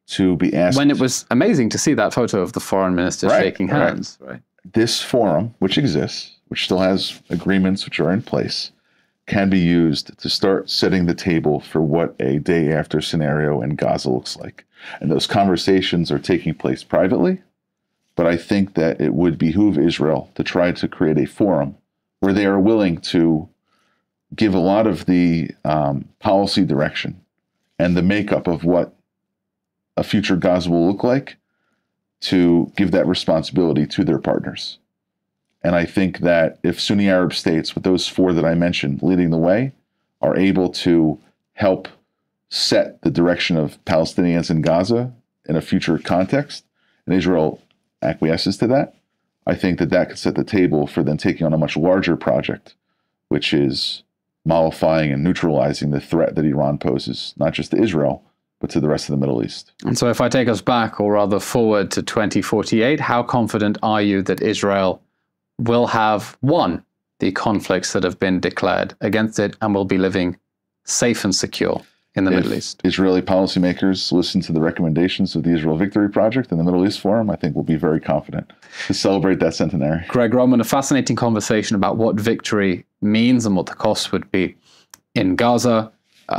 to be asked... When it was amazing to see that photo of the foreign minister shaking hands. Right. This forum, which exists, which still has agreements which are in place, can be used to start setting the table for what a day after scenario in Gaza looks like. And those conversations are taking place privately, but I think that it would behoove Israel to try to create a forum where they are willing to give a lot of the policy direction and the makeup of what a future Gaza will look like, to give that responsibility to their partners. And I think that if Sunni Arab states, with those four that I mentioned leading the way, are able to help set the direction of Palestinians in Gaza in a future context, and Israel acquiesces to that, I think that that could set the table for then taking on a much larger project, which is mollifying and neutralizing the threat that Iran poses, not just to Israel, but to the rest of the Middle East. And so if I take us back, or rather forward to 2048, how confident are you that Israel will have won the conflicts that have been declared against it and will be living safe and secure in the Middle East? Israeli policymakers listen to the recommendations of the Israel Victory Project and the Middle East Forum, I think we'll be very confident to celebrate that centenary. Gregg Roman, a fascinating conversation about what victory means and what the costs would be in Gaza,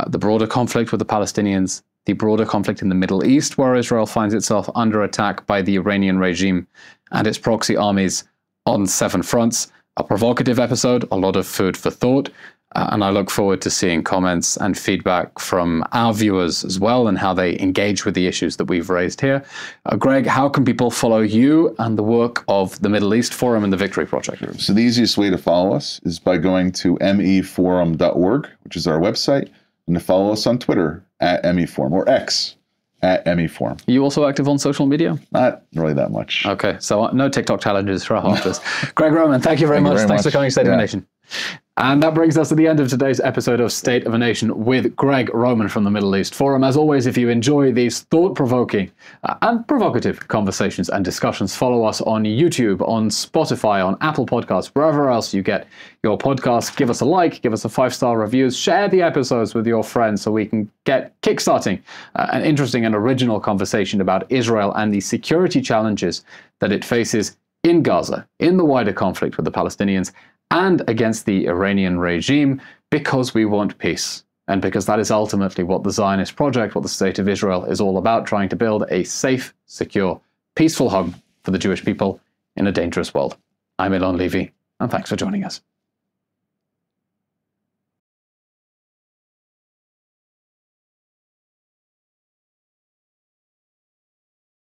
the broader conflict with the Palestinians, the broader conflict in the Middle East, where Israel finds itself under attack by the Iranian regime and its proxy armies on 7 fronts. A provocative episode, a lot of food for thought, and I look forward to seeing comments and feedback from our viewers as well and how they engage with the issues that we've raised here. Gregg, how can people follow you and the work of the Middle East Forum and the Victory Project? So the easiest way to follow us is by going to meforum.org, which is our website, and to follow us on Twitter at meforum, or X, at any form. Are you also active on social media? Not really that much. Okay, so no TikTok challenges for our holders. Gregg Roman, thank you very much. Thanks for coming to State of a Nation. And that brings us to the end of today's episode of State of a Nation with Gregg Roman from the Middle East Forum. As always, if you enjoy these thought-provoking and provocative conversations and discussions, follow us on YouTube, on Spotify, on Apple Podcasts, wherever else you get your podcasts. Give us a like, give us a 5-star review, share the episodes with your friends so we can get kickstarting an interesting and original conversation about Israel and the security challenges that it faces in Gaza, in the wider conflict with the Palestinians, and against the Iranian regime, because we want peace. And because that is ultimately what the Zionist project, what the State of Israel is all about, trying to build a safe, secure, peaceful home for the Jewish people in a dangerous world. I'm Eylon Levy, and thanks for joining us.